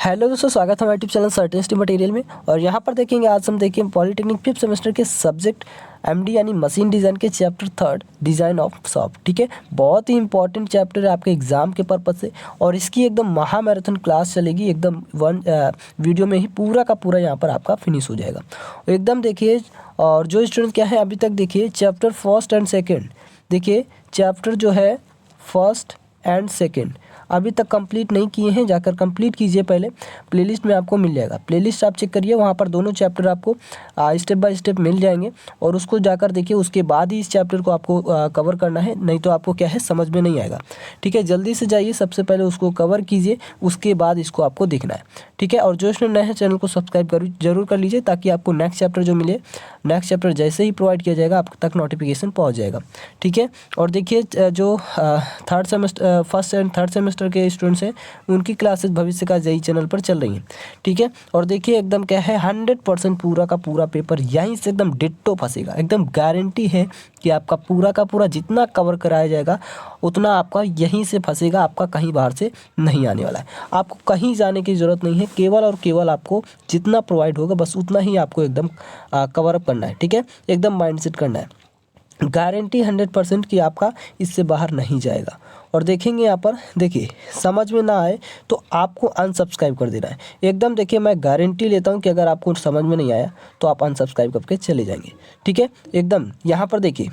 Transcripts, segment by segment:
Hello दोस्तों, स्वागत है हमारे यूट्यूब चैनल सर्टेनिटी मटेरियल में। और यहाँ पर देखेंगे आज हम देखेंगे पॉलिटेक्निक 5th सेमेस्टर के सब्जेक्ट एमडी यानी मशीन डिज़ाइन के चैप्टर 3 डिज़ाइन ऑफ शॉप। ठीक है, बहुत ही इंपॉर्टेंट चैप्टर है आपके एग्जाम के पर्पज़ से, और इसकी एकदम महामैराथन क्लास चलेगी एकदम वीडियो में ही पूरा का पूरा यहाँ पर आपका फिनिश हो जाएगा एकदम। देखिए, और जो स्टूडेंट क्या है अभी तक देखिए चैप्टर फर्स्ट एंड सेकेंड, देखिए चैप्टर जो है फर्स्ट एंड सेकेंड अभी तक कंप्लीट नहीं किए हैं, जाकर कंप्लीट कीजिए। पहले प्लेलिस्ट में आपको मिल जाएगा, प्लेलिस्ट आप चेक करिए, वहाँ पर दोनों चैप्टर आपको स्टेप बाय स्टेप मिल जाएंगे, और उसको जाकर देखिए। उसके बाद ही इस चैप्टर को आपको कवर करना है, नहीं तो आपको क्या है समझ में नहीं आएगा। ठीक है, जल्दी से जाइए, सबसे पहले उसको कवर कीजिए, उसके बाद इसको आपको देखना है। ठीक है, और जो स्टूडेंट नए हैं चैनल को सब्सक्राइब जरूर कर लीजिए, ताकि आपको नेक्स्ट चैप्टर जो मिले, नेक्स्ट चैप्टर जैसे ही प्रोवाइड किया जाएगा आप तक नोटिफिकेशन पहुँच जाएगा। ठीक है, और देखिए जो फर्स्ट एंड थर्ड सेमेस्टर के स्टूडेंट्स हैं उनकी क्लासेस भविष्य का जेई चैनल पर चल रही हैं। ठीक है, और देखिए एकदम क्या है 100% पूरा का पूरा पेपर यहीं से एकदम डिट्टो फंसेगा, एकदम गारंटी है कि आपका पूरा का पूरा जितना कवर कराया जाएगा उतना आपका यहीं से फंसेगा, आपका कहीं बाहर से नहीं आने वाला है। आपको कहीं जाने की ज़रूरत नहीं है, केवल और केवल आपको जितना प्रोवाइड होगा बस उतना ही आपको एकदम कवर अप करना है। ठीक है, एकदम माइंडसेट करना है, गारंटी 100% कि आपका इससे बाहर नहीं जाएगा। और देखेंगे यहाँ पर, देखिए समझ में ना आए तो आपको अनसब्सक्राइब कर देना है एकदम। देखिए मैं गारंटी लेता हूँ कि अगर आपको समझ में नहीं आया तो आप अनसब्सक्राइब करके चले जाएंगे। ठीक है, एकदम यहाँ पर देखिए,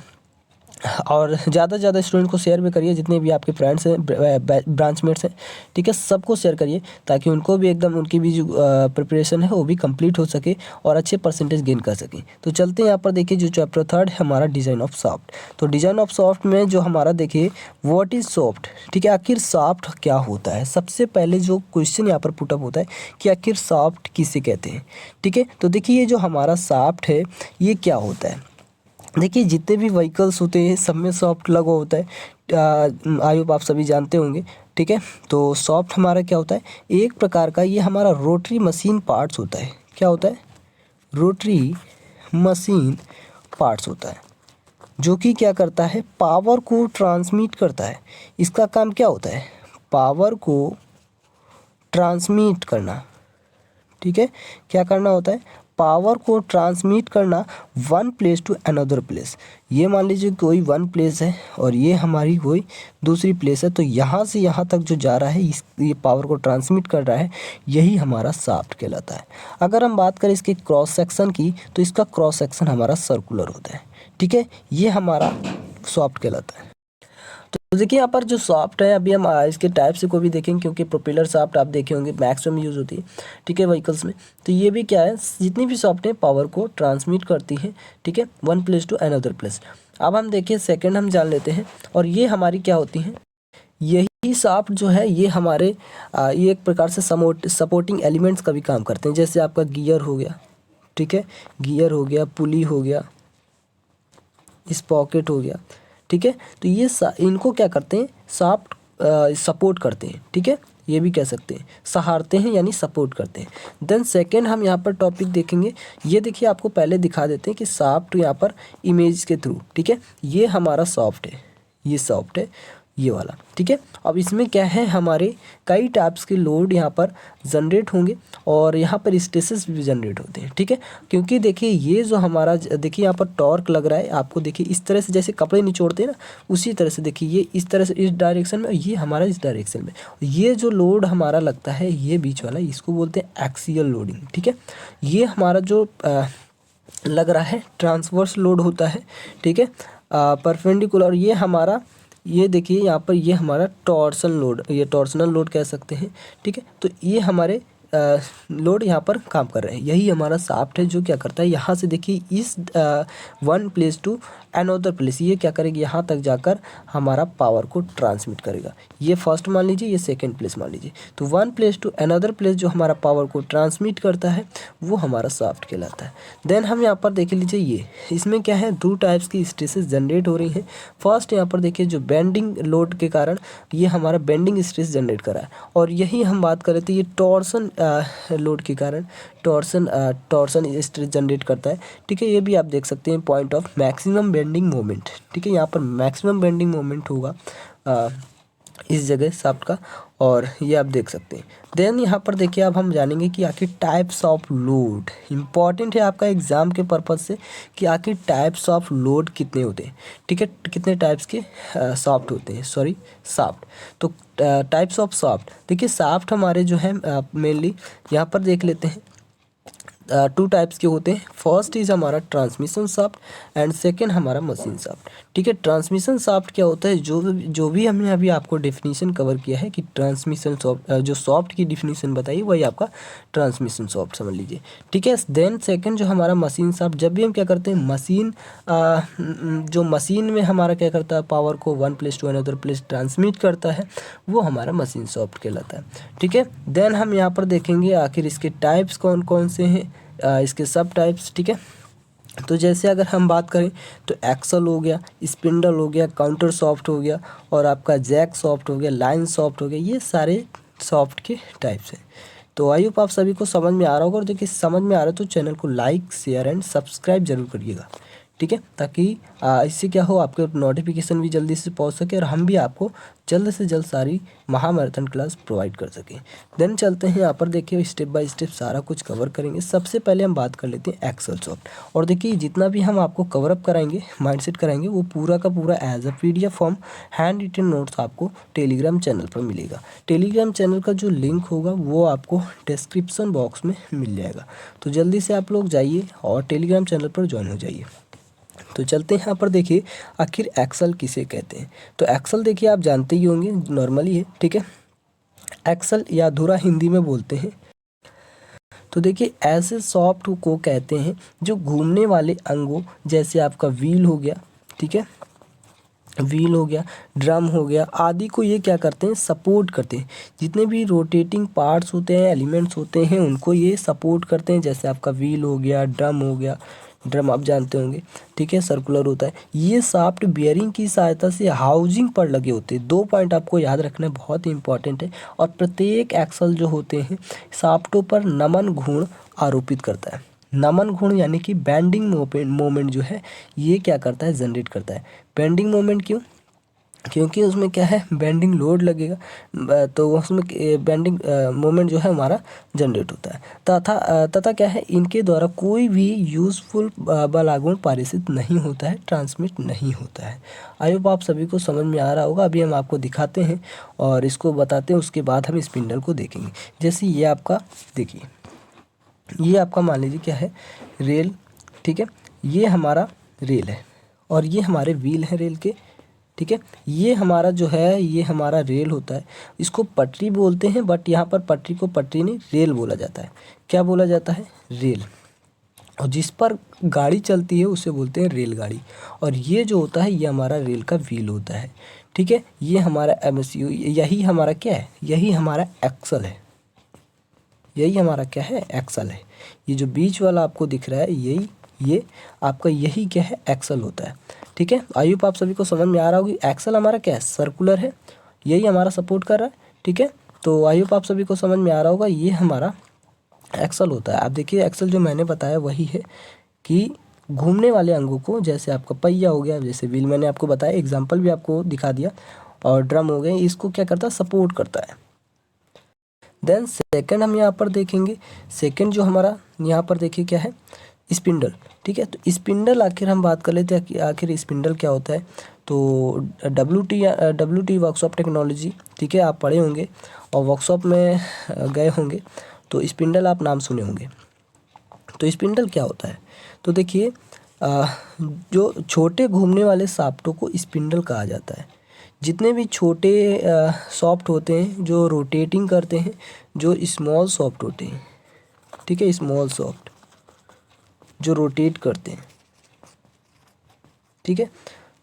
और ज़्यादा से ज़्यादा स्टूडेंट को शेयर भी करिए, जितने भी आपके फ्रेंड्स हैं ब्रांचमेट्स हैं। ठीक है, सबको शेयर करिए ताकि उनको भी एकदम उनकी भी जो प्रिपरेशन है वो भी कंप्लीट हो सके और अच्छे परसेंटेज गेन कर सकें। तो चलते हैं यहाँ पर, देखिए जो चैप्टर 3 है हमारा डिज़ाइन ऑफ सॉफ्ट। तो डिज़ाइन ऑफ सॉफ्ट में जो हमारा देखिए व्हाट इज़ सॉफ्ट। ठीक है, आखिर सॉफ्ट क्या होता है, सबसे पहले जो क्वेश्चन यहाँ पर पुटअप होता है कि आखिर सॉफ्ट किसे कहते हैं। ठीक है, तो देखिए ये जो हमारा सॉफ्ट है ये क्या होता है। देखिए जितने भी व्हीकल्स होते हैं सब में सॉफ्ट लगा होता है, आई होप आप सभी जानते होंगे। ठीक है, तो सॉफ्ट हमारा क्या होता है, एक प्रकार का ये हमारा रोटरी मशीन पार्ट्स होता है। क्या होता है, रोटरी मशीन पार्ट्स होता है, जो कि क्या करता है, पावर को ट्रांसमिट करता है। इसका काम क्या होता है, पावर को ट्रांसमिट करना। ठीक है, क्या करना होता है, पावर को ट्रांसमिट करना one place to another place. ये मान लीजिए कोई वन प्लेस है और ये हमारी कोई दूसरी प्लेस है, तो यहाँ से यहाँ तक जो जा रहा है ये पावर को ट्रांसमिट कर रहा है, यही हमारा शाफ्ट कहलाता है। अगर हम बात करें इसके क्रॉस सेक्शन की, तो इसका क्रॉस सेक्शन हमारा सर्कुलर होता है। ठीक है, ये हमारा शाफ्ट कहलाता है। तो देखिए यहाँ पर जो सॉफ्ट है, अभी हम इसके टाइप से को भी देखेंगे, क्योंकि प्रोपेलर सॉफ्ट आप देखे होंगे मैक्सिमम यूज़ होती है। ठीक है, व्हीकल्स में। तो ये भी क्या है, जितनी भी सॉफ्ट है पावर को ट्रांसमिट करती है। ठीक है, one place to another place. अब हम देखिए सेकेंड हम जान लेते हैं, और ये हमारी क्या होती हैं, यही सॉफ्ट जो है ये हमारे ये एक प्रकार से सपोर्टिंग एलिमेंट्स का भी काम करते हैं। जैसे आपका गियर हो गया, ठीक है, गियर हो गया, पुली हो गया, स्पॉकेट हो गया। ठीक है, तो ये इनको क्या करते हैं, सॉफ्ट सपोर्ट करते हैं। ठीक है, ये भी कह सकते हैं सहारते हैं यानी सपोर्ट करते हैं। देन सेकेंड हम यहाँ पर टॉपिक देखेंगे, ये देखिए आपको पहले दिखा देते हैं कि सॉफ्ट यहाँ पर इमेज के थ्रू। ठीक है, ये हमारा सॉफ्ट है, ये सॉफ्ट है ये वाला। ठीक है, अब इसमें क्या है, हमारे कई टाइप्स के लोड यहाँ पर जनरेट होंगे, और यहाँ पर स्ट्रेसेस भी जनरेट होते हैं। ठीक है, क्योंकि देखिए ये जो हमारा देखिए यहाँ पर टॉर्क लग रहा है आपको, देखिए इस तरह से जैसे कपड़े निचोड़ते हैं ना, उसी तरह से देखिए ये इस तरह से इस डायरेक्शन में, ये हमारा इस डायरेक्शन में। ये जो लोड हमारा लगता है ये बीच वाला, इसको बोलते हैं एक्सियल लोडिंग। ठीक है, ये हमारा जो लग रहा है ट्रांसवर्स लोड होता है। ठीक है, परपेंडिकुलर, ये हमारा, ये देखिए यहाँ पर ये हमारा टॉर्सन लोड, ये टॉर्सनल लोड कह सकते हैं। ठीक है, तो ये हमारे लोड यहाँ पर काम कर रहे हैं, यही हमारा शाफ्ट है जो क्या करता है, यहाँ से देखिए इस one place to another place, ये क्या करेगी, यहाँ तक जाकर हमारा पावर को ट्रांसमिट करेगा। ये फर्स्ट मान लीजिए, ये सेकंड प्लेस मान लीजिए। तो one place to another place जो हमारा पावर को ट्रांसमिट करता है वो हमारा शाफ्ट कहलाता है। देन हम यहाँ पर देख लीजिए, ये इसमें क्या है, 2 टाइप्स की स्ट्रेसेस जनरेट हो रही हैं। फर्स्ट यहाँ पर देखिए जो बेंडिंग लोड के कारण ये हमारा बेंडिंग स्ट्रेस जनरेट करा है, और यही हम बात करें तो ये टॉर्सन लोड के कारण टॉर्सन स्ट्रेस जनरेट करता है। ठीक है, ये भी आप देख सकते हैं point of maximum bending moment. ठीक है, यहाँ पर मैक्सिमम बेंडिंग मोमेंट होगा इस जगह शाफ्ट का, और ये आप देख सकते हैं। देन यहाँ पर देखिए अब हम जानेंगे कि आखिर टाइप्स ऑफ लोड, इंपॉर्टेंट है आपका एग्जाम के पर्पज से कि आखिर टाइप्स ऑफ लोड कितने होते हैं, ठीक है, कितने टाइप्स के सॉफ्ट होते हैं, सॉरी शाफ्ट। तो टाइप्स ऑफ शाफ्ट, देखिए शाफ्ट हमारे जो है मेनली यहाँ पर देख लेते हैं, टू टाइप्स के होते हैं। फर्स्ट इज हमारा ट्रांसमिशन शाफ्ट एंड सेकंड हमारा मशीन शाफ्ट, ठीक है। ट्रांसमिशन शाफ्ट क्या होता है, जो भी हमने अभी आपको डेफिनेशन कवर किया है कि ट्रांसमिशन शाफ्ट, जो सॉफ्ट की डेफिनेशन बताई वही आपका ट्रांसमिशन शाफ्ट समझ लीजिए, ठीक है। देन सेकंड जो हमारा मशीन शाफ्ट, जब भी हम क्या करते हैं मशीन, जो मशीन में हमारा क्या करता है पावर को one place to another place transmit करता है, वो हमारा मशीन शाफ्ट कहलाता है, ठीक है। देन हम यहाँ पर देखेंगे आखिर इसके टाइप्स कौन कौन से हैं, इसके सब टाइप्स, ठीक है। तो जैसे अगर हम बात करें तो एक्सल हो गया, स्पिंडल हो गया, काउंटर सॉफ्ट हो गया, और आपका जैक सॉफ्ट हो गया, लाइन सॉफ्ट हो गया, ये सारे सॉफ्ट के टाइप्स हैं। तो आई होप आप सभी को समझ में आ रहा होगा, और देखिए समझ में आ रहा है तो चैनल को लाइक शेयर एंड सब्सक्राइब जरूर करिएगा, ठीक है, ताकि इससे क्या हो आपके नोटिफिकेशन भी जल्दी से पहुंच सके और हम भी आपको जल्द से जल्द सारी महामैराथन क्लास प्रोवाइड कर सकें। देन चलते हैं यहाँ पर, देखिए स्टेप बाय स्टेप सारा कुछ कवर करेंगे। सबसे पहले हम बात कर लेते हैं एक्सेल सॉफ्ट, और देखिए जितना भी हम आपको कवर अप कराएंगे, माइंडसेट कराएंगे, वो पूरा का पूरा as a PDF form handwritten notes आपको टेलीग्राम चैनल पर मिलेगा। टेलीग्राम चैनल का जो लिंक होगा वो आपको डिस्क्रिप्शन बॉक्स में मिल जाएगा, तो जल्दी से आप लोग जाइए और टेलीग्राम चैनल पर ज्वाइन हो जाइए। तो चलते हैं यहाँ पर, देखिए आखिर एक्सेल किसे कहते हैं। तो एक्सेल देखिए आप जानते ही होंगे, नॉर्मली है, ठीक है। एक्सेल या अधूरा हिंदी में बोलते हैं। तो देखिए ऐसे सॉफ्ट को कहते हैं जो घूमने वाले अंगों, जैसे आपका व्हील हो गया, ठीक है, व्हील हो गया, ड्रम हो गया आदि को ये क्या करते हैं, सपोर्ट करते हैं। जितने भी रोटेटिंग पार्ट्स होते हैं, एलिमेंट्स होते हैं, उनको ये सपोर्ट करते हैं। जैसे आपका व्हील हो गया, ड्रम हो गया, ड्रम आप जानते होंगे, ठीक है, सर्कुलर होता है। ये शाफ्ट बियरिंग की सहायता से हाउसिंग पर लगे होते हैं। 2 पॉइंट आपको याद रखना बहुत ही इंपॉर्टेंट है। और प्रत्येक एक्सल जो होते हैं शाफ्टों पर नमन घूर्ण आरोपित करता है। नमन घूर्ण यानी कि बेंडिंग मोमेंट जो है ये क्या करता है, जनरेट करता है। बेंडिंग मोमेंट क्यों, क्योंकि उसमें क्या है बेंडिंग लोड लगेगा, तो उसमें बेंडिंग मोमेंट जो है हमारा जनरेट होता है। तथा क्या है, इनके द्वारा कोई भी यूज़फुल बल आघूर्ण पारित नहीं होता है, ट्रांसमिट नहीं होता है। आई होप आप सभी को समझ में आ रहा होगा। अभी हम आपको दिखाते हैं और इसको बताते हैं, उसके बाद हम स्पिंडल को देखेंगे। जैसे ये आपका देखिए, ये आपका मान लीजिए क्या है, रेल, ठीक है, ये हमारा रेल है और ये हमारे व्हील हैं रेल के, ठीक है। ये हमारा जो है ये हमारा रेल होता है, इसको पटरी बोलते हैं, बट यहाँ पर पटरी को पटरी नहीं रेल बोला जाता है। क्या बोला जाता है, रेल। और जिस पर गाड़ी चलती है उसे बोलते हैं रेलगाड़ी। और ये जो होता है ये हमारा रेल का व्हील होता है, ठीक है। ये हमारा MSU, यही हमारा क्या है, यही हमारा एक्सल है, यही हमारा क्या है, एक्सल है। ये जो बीच वाला आपको दिख रहा है यही, ये आपका यही क्या है, एक्सल होता है, ठीक है। आई होप आप सभी को समझ में आ रहा होगी। एक्सल हमारा क्या है, सर्कुलर है, यही हमारा सपोर्ट कर रहा है, ठीक है। तो आई होप आप सभी को समझ में आ रहा होगा, ये हमारा एक्सल होता है। आप देखिए एक्सल जो मैंने बताया वही है कि घूमने वाले अंगों को, जैसे आपका पहिया हो गया, जैसे व्हील मैंने आपको बताया, एग्जाम्पल भी आपको दिखा दिया, और ड्रम हो गए, इसको क्या करता है, सपोर्ट करता है। देन सेकंड हम यहाँ पर देखेंगे, सेकंड जो हमारा यहाँ पर देखिए क्या है, स्पिंडल, ठीक है। तो स्पिंडल आखिर हम बात कर लेते हैं कि आखिर स्पिंडल क्या होता है। तो WT वर्कशॉप टेक्नोलॉजी, ठीक है, आप पढ़े होंगे और वर्कशॉप में गए होंगे, तो स्पिंडल आप नाम सुने होंगे। तो स्पिंडल क्या होता है, तो देखिए जो छोटे घूमने वाले शाफ्टों को स्पिंडल कहा जाता है। जितने भी छोटे सॉफ्ट होते हैं जो रोटेटिंग करते हैं, जो स्मॉल सॉफ्ट होते हैं, ठीक है, स्मॉल सॉफ्ट जो रोटेट करते हैं, ठीक है,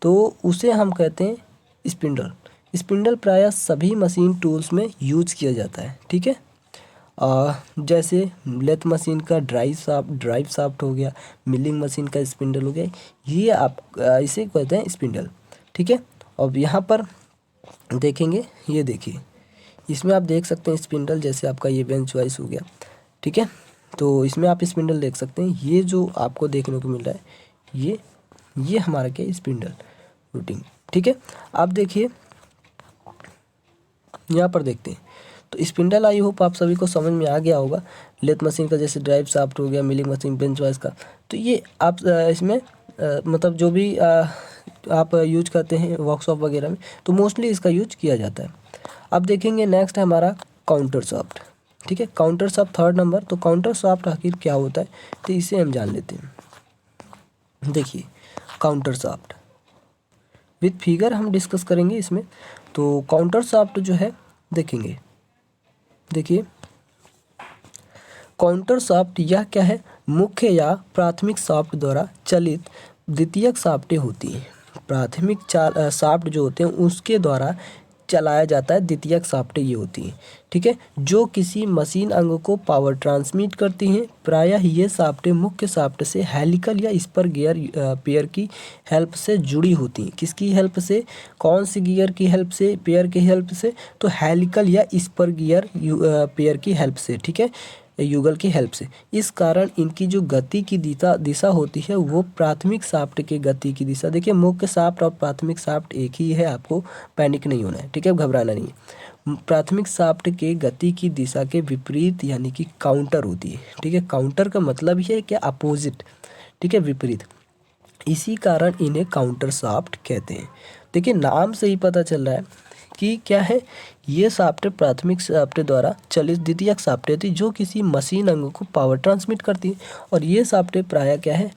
तो उसे हम कहते हैं स्पिंडल। स्पिंडल प्रायः सभी मशीन टूल्स में यूज किया जाता है, ठीक है। जैसे लेथ मशीन का ड्राइव शाफ्ट हो गया, मिलिंग मशीन का स्पिंडल हो गया, ये आप इसे कहते हैं स्पिंडल, ठीक है। अब यहाँ पर देखेंगे, ये देखिए इसमें आप देख सकते हैं स्पिंडल, जैसे आपका ये बेंच वाइस हो गया, ठीक है। तो इसमें आप स्पिंडल देख सकते हैं, ये जो आपको देखने को मिल रहा है ये हमारा क्या है, स्पिंडल रूटिंग, ठीक है। आप देखिए यहाँ पर देखते हैं तो स्पिंडल आई होप आप सभी को समझ में आ गया होगा। लेथ मशीन का जैसे ड्राइव शाफ्ट हो गया, मिलिंग मशीन बेंच वाइज का, तो ये आप इसमें मतलब जो भी आप यूज करते हैं वर्कशॉप वगैरह में, तो मोस्टली इसका यूज किया जाता है। अब देखेंगे नेक्स्ट है हमारा काउंटर शाफ्ट। ठीक है, काउंटर शाफ्ट थर्ड नंबर। तो काउंटर शाफ्ट आखिर क्या होता है, तो इसे हम जान लेते हैं। देखिए काउंटर शाफ्ट विथ फिगर हम डिस्कस करेंगे इसमें। तो काउंटर शाफ्ट जो है देखेंगे, देखिए काउंटर शाफ्ट यह क्या है, मुख्य या प्राथमिक शाफ्ट द्वारा चलित द्वितीयक शाफ्टें होती हैं। प्राथमिक शाफ्ट जो होते हैं उसके द्वारा चलाया जाता है द्वितीयक शाफ्टें ये होती हैं। ठीक है, जो किसी मशीन अंग को पावर ट्रांसमिट करती हैं। प्रायः ये शाफ्टें मुख्य शाफ्ट से हेलिकल या स्पर गियर पेयर की हेल्प से जुड़ी होती हैं। किसकी हेल्प से, कौन सी गियर की हेल्प से, पेयर की हेल्प से, तो हेलिकल या स्पर गियर पेयर की हेल्प से। ठीक है, युगल की हेल्प से। इस कारण इनकी जो गति की दिशा होती है वो प्राथमिक शाफ्ट के गति की दिशा, देखिए मुख्य शाफ्ट और प्राथमिक शाफ्ट एक ही है, आपको पैनिक नहीं होना है। ठीक है, घबराना नहीं है। प्राथमिक शाफ्ट के गति की दिशा के विपरीत यानी कि काउंटर होती है। ठीक है, काउंटर का मतलब ही है क्या, अपोजिट। ठीक है, विपरीत। इसी कारण इन्हें काउंटर शाफ्ट कहते हैं। देखिए नाम से ही पता चल रहा है कि क्या है, ये शाफ्टें प्राथमिक शाफ्ट द्वारा चलित द्वितीयक शाफ्टें थी जो किसी मशीन अंग को पावर ट्रांसमिट करती है। और ये शाफ्टें प्रायः क्या है,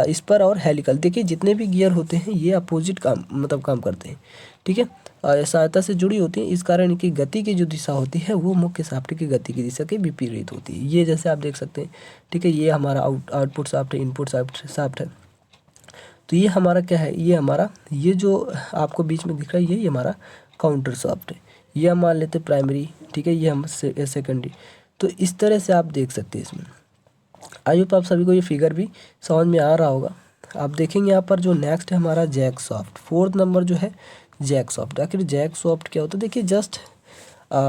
स्पर और हेलिकल, देखिए जितने भी गियर होते हैं ये अपोजिट काम करते हैं। ठीक है, सहायता से जुड़ी होती है। इस कारण इनकी गति की जो दिशा होती है वो मुख्य शाफ्ट की गति की दिशा के विपरीत होती है। ये जैसे आप देख सकते हैं। ठीक है, ये हमारा आउटपुट शाफ्ट है, इनपुट शाफ्ट है। तो ये हमारा क्या है, ये हमारा, ये जो आपको बीच में दिख रहा है ये हमारा काउंटर शाफ्ट है। ये हम मान लेते हैं प्राइमरी। ठीक है, ये हम सेकेंडरी। तो इस तरह से आप देख सकते हैं इसमें। आई होप आप सभी को ये फिगर भी समझ में आ रहा होगा। आप देखेंगे यहाँ पर जो नेक्स्ट है हमारा जैक शाफ्ट, फोर्थ नंबर जो है जैक शाफ्ट। आखिर जैक शाफ्ट क्या होता है, देखिए जस्ट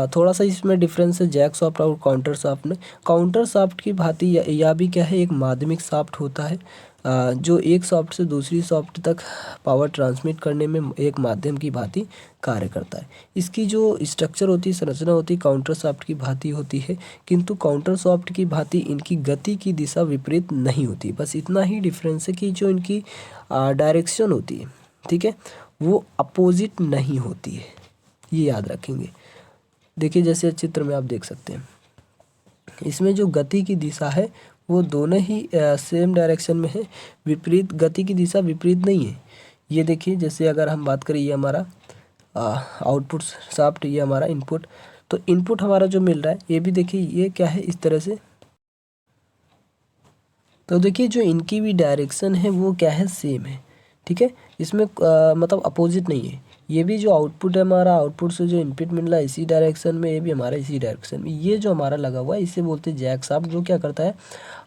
थोड़ा सा इसमें डिफरेंस है जैक शाफ्ट और काउंटर शाफ्ट में। काउंटर शाफ्ट की भांति या भी क्या है, एक माध्यमिक शाफ्ट होता है जो एक शाफ्ट से दूसरी शाफ्ट तक पावर ट्रांसमिट करने में एक माध्यम की भांति कार्य करता है। इसकी जो स्ट्रक्चर होती है, संरचना होती है, काउंटर शाफ्ट की भांति होती है, किंतु काउंटर शाफ्ट की भांति इनकी गति की दिशा विपरीत नहीं होती। बस इतना ही डिफरेंस है कि जो इनकी डायरेक्शन होती है, ठीक है, वो अपोजिट नहीं होती है, ये याद रखेंगे। देखिए जैसे चित्र में आप देख सकते हैं, इसमें जो गति की दिशा है वो दोनों ही सेम डायरेक्शन में है, विपरीत गति की दिशा विपरीत नहीं है। ये देखिए जैसे अगर हम बात करें, ये हमारा आउटपुट शाफ्ट, ये हमारा इनपुट। तो इनपुट हमारा जो मिल रहा है ये भी देखिए ये क्या है, इस तरह से। तो देखिए जो इनकी भी डायरेक्शन है वो क्या है, सेम है। ठीक है, इसमें मतलब अपोजिट नहीं है। ये भी जो आउटपुट है हमारा, आउटपुट से जो इनपुट मिल रहा है इसी डायरेक्शन में, ये भी हमारा इसी डायरेक्शन में। ये जो हमारा लगा हुआ है इसे बोलते हैं जैक शाफ्ट, जो क्या करता है,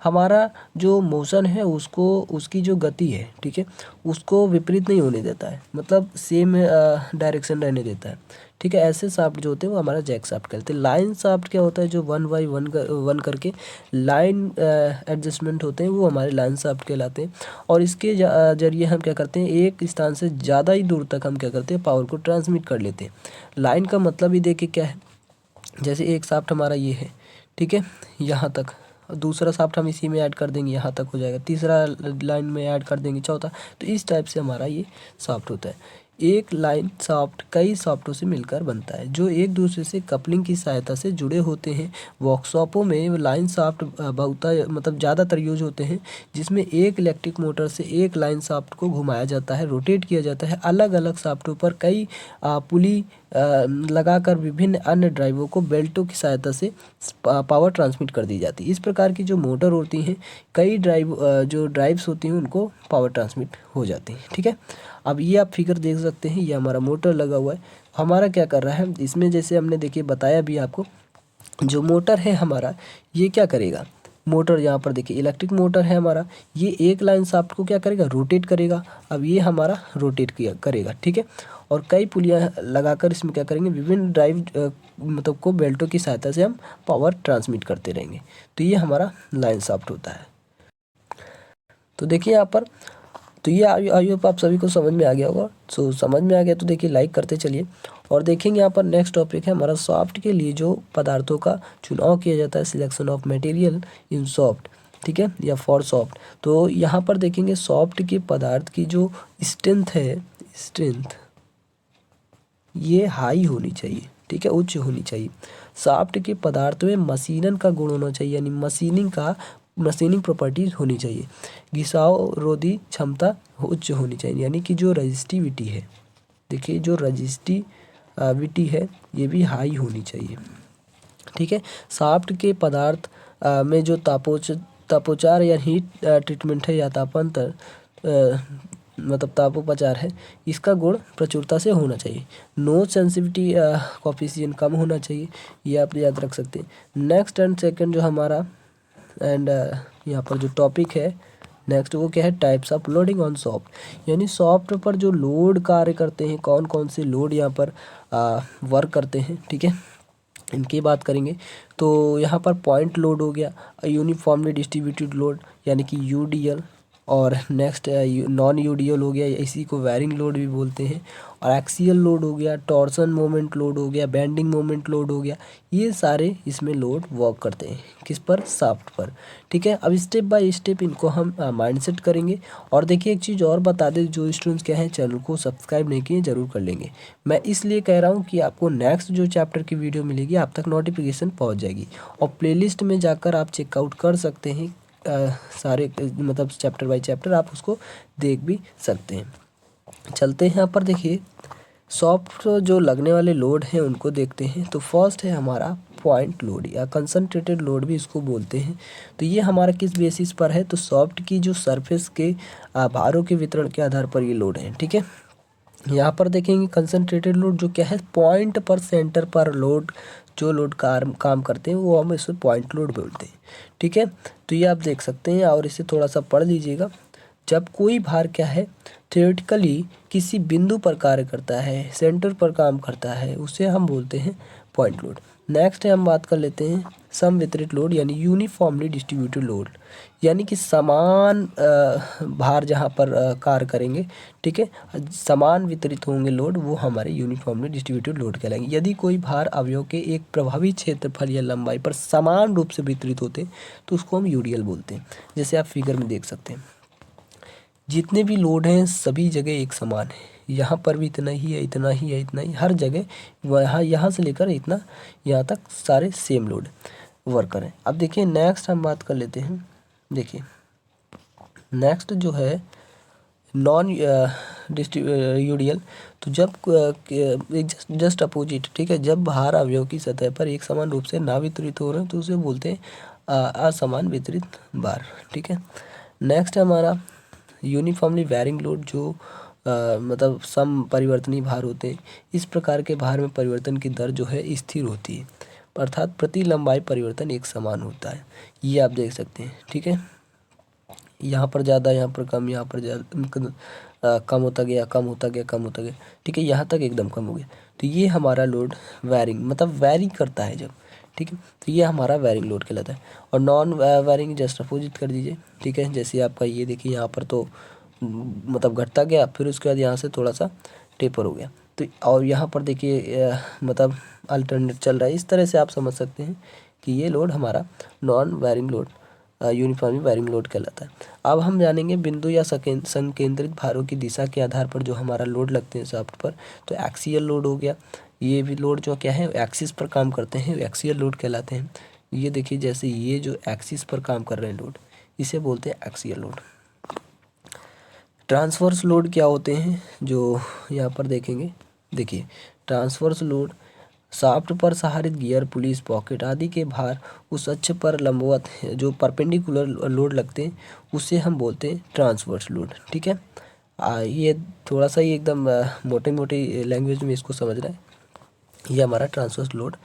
हमारा जो मोशन है उसको, उसकी जो गति है, ठीक है, उसको विपरीत नहीं होने देता है, मतलब सेम डायरेक्शन रहने देता है। ठीक है, ऐसे शाफ्ट जो होते हैं वो हमारा जैक शाफ्ट कहते हैं। लाइन शाफ्ट क्या होता है, जो 1/1 करके लाइन एडजस्टमेंट होते हैं वो हमारे लाइन शाफ्ट कहलाते हैं। और इसके जरिए हम क्या करते हैं, एक स्थान से ज़्यादा ही दूर तक हम क्या करते हैं, पावर को ट्रांसमिट कर लेते हैं। लाइन का मतलब ही देखिए क्या है, जैसे एक शाफ्ट हमारा ये है, ठीक है, यहाँ तक, दूसरा शाफ्ट हम इसी में ऐड कर देंगे, यहाँ तक हो जाएगा, तीसरा लाइन में ऐड कर देंगे, चौथा। तो इस टाइप से हमारा ये शाफ्ट होता है। एक लाइन शाफ्ट कई शाफ्टों से मिलकर बनता है जो एक दूसरे से कपलिंग की सहायता से जुड़े होते हैं। वर्कशॉपों में लाइन शाफ्ट बहुत मतलब ज़्यादातर यूज होते हैं, जिसमें एक इलेक्ट्रिक मोटर से एक लाइन शाफ्ट को घुमाया जाता है, रोटेट किया जाता है। अलग अलग शाफ्टों पर कई पुली लगाकर विभिन्न अन्य ड्राइवों को बेल्टों की सहायता से पावर ट्रांसमिट कर दी जाती है। इस प्रकार की जो मोटर होती हैं, कई जो ड्राइव्स होती हैं उनको पावर ट्रांसमिट हो जाती हैं। ठीक है, अब ये आप फिगर देख सकते हैं, ये हमारा मोटर लगा हुआ है। हमारा क्या कर रहा है इसमें, जैसे हमने देखिए बताया भी आपको, जो मोटर है हमारा ये क्या करेगा, मोटर यहाँ पर देखिए इलेक्ट्रिक मोटर है हमारा, ये एक लाइन शाफ्ट को क्या करेगा, रोटेट करेगा। अब ये हमारा रोटेट करेगा, ठीक है, और कई पुलियाँ लगाकर इसमें क्या करेंगे, विभिन्न ड्राइव मतलब को बेल्टों की सहायता से हम पावर ट्रांसमिट करते रहेंगे। तो ये हमारा लाइन शाफ्ट होता है। तो देखिए यहाँ पर तो ये आई होप आप सभी को समझ में आ गया होगा। सो समझ में आ गया तो देखिए लाइक करते चलिए। और देखेंगे यहाँ पर नेक्स्ट टॉपिक है हमारा सॉफ्ट के लिए जो पदार्थों का चुनाव किया जाता है, selection of material in soft, ठीक है, या फॉर सॉफ्ट। तो यहाँ पर देखेंगे सॉफ्ट के पदार्थ की जो स्ट्रेंथ है, स्ट्रेंथ ये हाई होनी चाहिए, ठीक है, उच्च होनी चाहिए। सॉफ्ट के पदार्थ में मशीनन का गुण होना चाहिए, यानी मशीनिंग प्रॉपर्टीज होनी चाहिए। घिसाव रोधी क्षमता उच्च होनी चाहिए, यानी कि जो रजिस्टिविटी है, देखिए जो रजिस्टिविटी है ये भी हाई होनी चाहिए, ठीक है। सॉफ्ट के पदार्थ में जो तापोचार या हीट ट्रीटमेंट है या तापांतर मतलब तापोपचार है, इसका गुण प्रचुरता से होना चाहिए। नो सेंसिटिविटी कोफिशिएंट कम होना चाहिए, ये आप याद रख सकते हैं। नेक्स्ट एंड सेकंड जो हमारा एंड यहाँ पर जो टॉपिक है नेक्स्ट वो क्या है, types of loading on soft, यानी सॉफ्ट पर जो लोड कार्य करते हैं, कौन कौन से लोड यहाँ पर वर्क करते हैं, ठीक है, इनकी बात करेंगे। तो यहाँ पर पॉइंट लोड हो गया, यूनिफॉर्मली डिस्ट्रीब्यूटेड लोड यानी कि यूडीएल, और नेक्स्ट नॉन यूडीएल हो गया, इसी को वेरिंग लोड भी बोलते हैं। और एक्सियल लोड हो गया, टॉर्सन मोमेंट लोड हो गया, बेंडिंग मोमेंट लोड हो गया, ये सारे इसमें लोड वर्क करते हैं किस पर, सॉफ्ट पर, ठीक है। अब स्टेप बाय स्टेप इनको हम माइंडसेट करेंगे। और देखिए एक चीज़ और बता दें, जो स्टूडेंट्स क्या हैं चैनल को सब्सक्राइब नहीं किए जरूर कर लेंगे। मैं इसलिए कह रहा हूँ कि आपको नेक्स्ट जो चैप्टर की वीडियो मिलेगी आप तक नोटिफिकेशन पहुँच जाएगी, और प्लेलिस्ट में जाकर आप चेकआउट कर सकते हैं सारे मतलब चैप्टर बाय चैप्टर आप उसको देख भी सकते हैं। चलते हैं यहाँ पर देखिए सॉफ्ट जो लगने वाले लोड हैं उनको देखते हैं। तो फर्स्ट है हमारा पॉइंट लोड या कंसंट्रेटेड लोड भी इसको बोलते हैं। तो ये हमारा किस बेसिस पर है, तो सॉफ्ट की जो सरफेस के भारों के वितरण के आधार पर ये लोड है, ठीक है। यहाँ पर देखेंगे कंसंट्रेटेड लोड जो क्या है, पॉइंट पर सेंटर पर लोड, जो लोड काम करते हैं वो हम इसे पॉइंट लोड बोलते हैं, ठीक है। तो ये आप देख सकते हैं और इसे थोड़ा सा पढ़ लीजिएगा। जब कोई भार क्या है थ्योरेटिकली किसी बिंदु पर कार्य करता है, सेंटर पर काम करता है, उसे हम बोलते हैं पॉइंट लोड। नेक्स्ट है हम बात कर लेते हैं सम वितरित लोड यानी यूनिफॉर्मली डिस्ट्रीब्यूटेड लोड, यानी कि समान भार जहाँ पर कार्य करेंगे, ठीक है, समान वितरित होंगे लोड, वो हमारे यूनिफॉर्मली डिस्ट्रीब्यूटेड लोड कहलाएंगे। यदि कोई भार अवयव के एक प्रभावी क्षेत्रफल या लंबाई पर समान रूप से वितरित होते तो उसको हम यूडीएल बोलते हैं। जैसे आप फिगर में देख सकते हैं जितने भी लोड हैं सभी जगह एक समान है, यहाँ पर भी इतना ही है, इतना ही है, इतना ही, हर जगह यहाँ से लेकर इतना यहाँ तक सारे सेम लोड वर्कर हैं। अब देखिए नेक्स्ट हम बात कर लेते हैं। देखिए नेक्स्ट जो है नॉन यूडीएल, तो जब जस्ट अपोजिट, ठीक है, जब भार अवयव की सतह पर एक समान रूप से ना वितरित हो रहे हैं तो उसे बोलते हैं असमान वितरित भार, ठीक है। नेक्स्ट है हमारा यूनिफॉर्मली वेरिंग लोड, जो मतलब सम परिवर्तनीय भार होते हैं। इस प्रकार के भार में परिवर्तन की दर जो है स्थिर होती है, अर्थात प्रति लंबाई परिवर्तन एक समान होता है, ये आप देख सकते हैं, ठीक है। यहाँ पर ज़्यादा, यहाँ पर कम, यहाँ पर ज़्यादा कम होता गया, कम होता गया, कम होता गया, ठीक है, यहाँ तक एकदम कम हो गया। तो ये हमारा लोड वेरिंग मतलब वेरिंग करता है जब, ठीक है, तो ये हमारा वेरिंग लोड कहलाता है। और नॉन वेरिंग जस्ट अपोजिट कर दीजिए, ठीक है। जैसे आपका ये देखिए यहाँ पर तो मतलब घटता गया, फिर उसके बाद यहाँ से थोड़ा सा टेपर हो गया, तो और यहाँ पर देखिए मतलब अल्टरनेट चल रहा है। इस तरह से आप समझ सकते हैं कि ये लोड हमारा non varying load uniformly varying load कहलाता है। अब हम जानेंगे बिंदु या संकेंद्रित भारों की दिशा के आधार पर जो हमारा लोड लगते हैं सॉफ्ट पर। तो एक्सियल लोड हो गया, ये भी लोड जो क्या है एक्सिस पर काम करते हैं, एक्सियल लोड कहलाते हैं। ये देखिए जैसे ये जो एक्सिस पर काम कर रहे हैं लोड, इसे बोलते हैं एक्सियल लोड। ट्रांसवर्स लोड क्या होते हैं जो यहाँ पर देखेंगे, देखिए ट्रांसवर्स लोड शाफ्ट पर सहारित गियर, पुलिस, पॉकेट आदि के भार उस अक्ष पर लंबवत जो परपेंडिकुलर लोड लगते हैं उसे हम बोलते हैं ट्रांसवर्स लोड, ठीक है। ये थोड़ा सा ही एकदम मोटे मोटे लैंग्वेज में इसको समझना है। ये हमारा ट्रांसवर्स लोड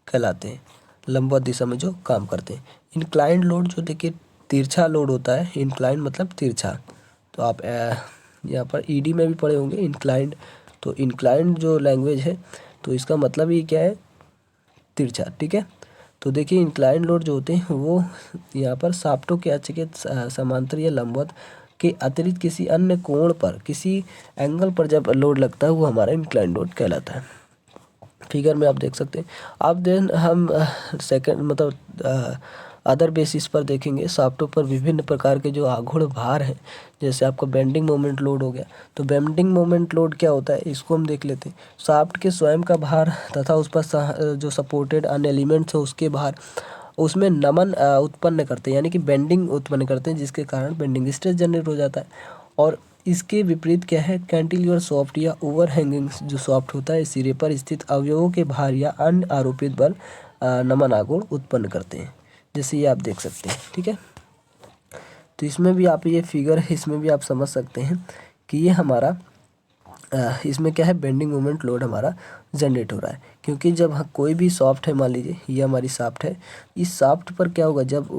कहलाते हैं, लंबवत दिशा में जो काम करते हैं। इंक्लाइंड लोड जो देखिए तिरछा लोड होता है, इंक्लाइंड मतलब तिरछा, तो आप यहाँ पर ईडी में भी पढ़े होंगे इंक्लाइंड। तो इंक्लाइंड जो लैंग्वेज है तो इसका मतलब ये क्या है, तिरछा, ठीक है। तो देखिए इंक्लाइंड लोड जो होते हैं वो यहाँ पर शाफ्टों के अक्ष के समांतर या लंबवत के अतिरिक्त किसी अन्य कोण पर, किसी एंगल पर जब लोड लगता है वो हमारा इंक्लाइन लोड कहलाता है। फिगर में आप देख सकते हैं। अब देन हम सेकंड मतलब अदर बेसिस पर देखेंगे शाफ्टों पर विभिन्न प्रकार के जो आघूर्ण भार हैं, जैसे आपका बेंडिंग मोमेंट लोड हो गया। तो बेंडिंग मोमेंट लोड क्या होता है इसको हम देख लेते हैं। शाफ्ट के स्वयं का भार तथा उस पर जो सपोर्टेड अन्य एलिमेंट्स हो उसके भार उसमें नमन उत्पन्न करते हैं, यानी कि बेंडिंग उत्पन्न करते हैं, जिसके कारण बेंडिंग स्ट्रेस जनरेट हो जाता है। और इसके विपरीत क्या है, कैंटिलीवर सॉफ्ट या ओवरहैंगिंग जो सॉफ्ट होता है सिरे पर स्थित अवयवों के भार या अन्य आरोपित बल नमन आघूर्ण उत्पन्न करते हैं, जैसे ये आप देख सकते हैं। ठीक है, तो इसमें भी आप ये फिगर है, इसमें भी आप समझ सकते हैं कि ये हमारा इसमें क्या है, बेंडिंग मोमेंट लोड हमारा जनरेट हो रहा है। क्योंकि जब कोई भी सॉफ्ट है, मान लीजिए ये हमारी शाफ्ट है, इस शाफ्ट पर क्या होगा, जब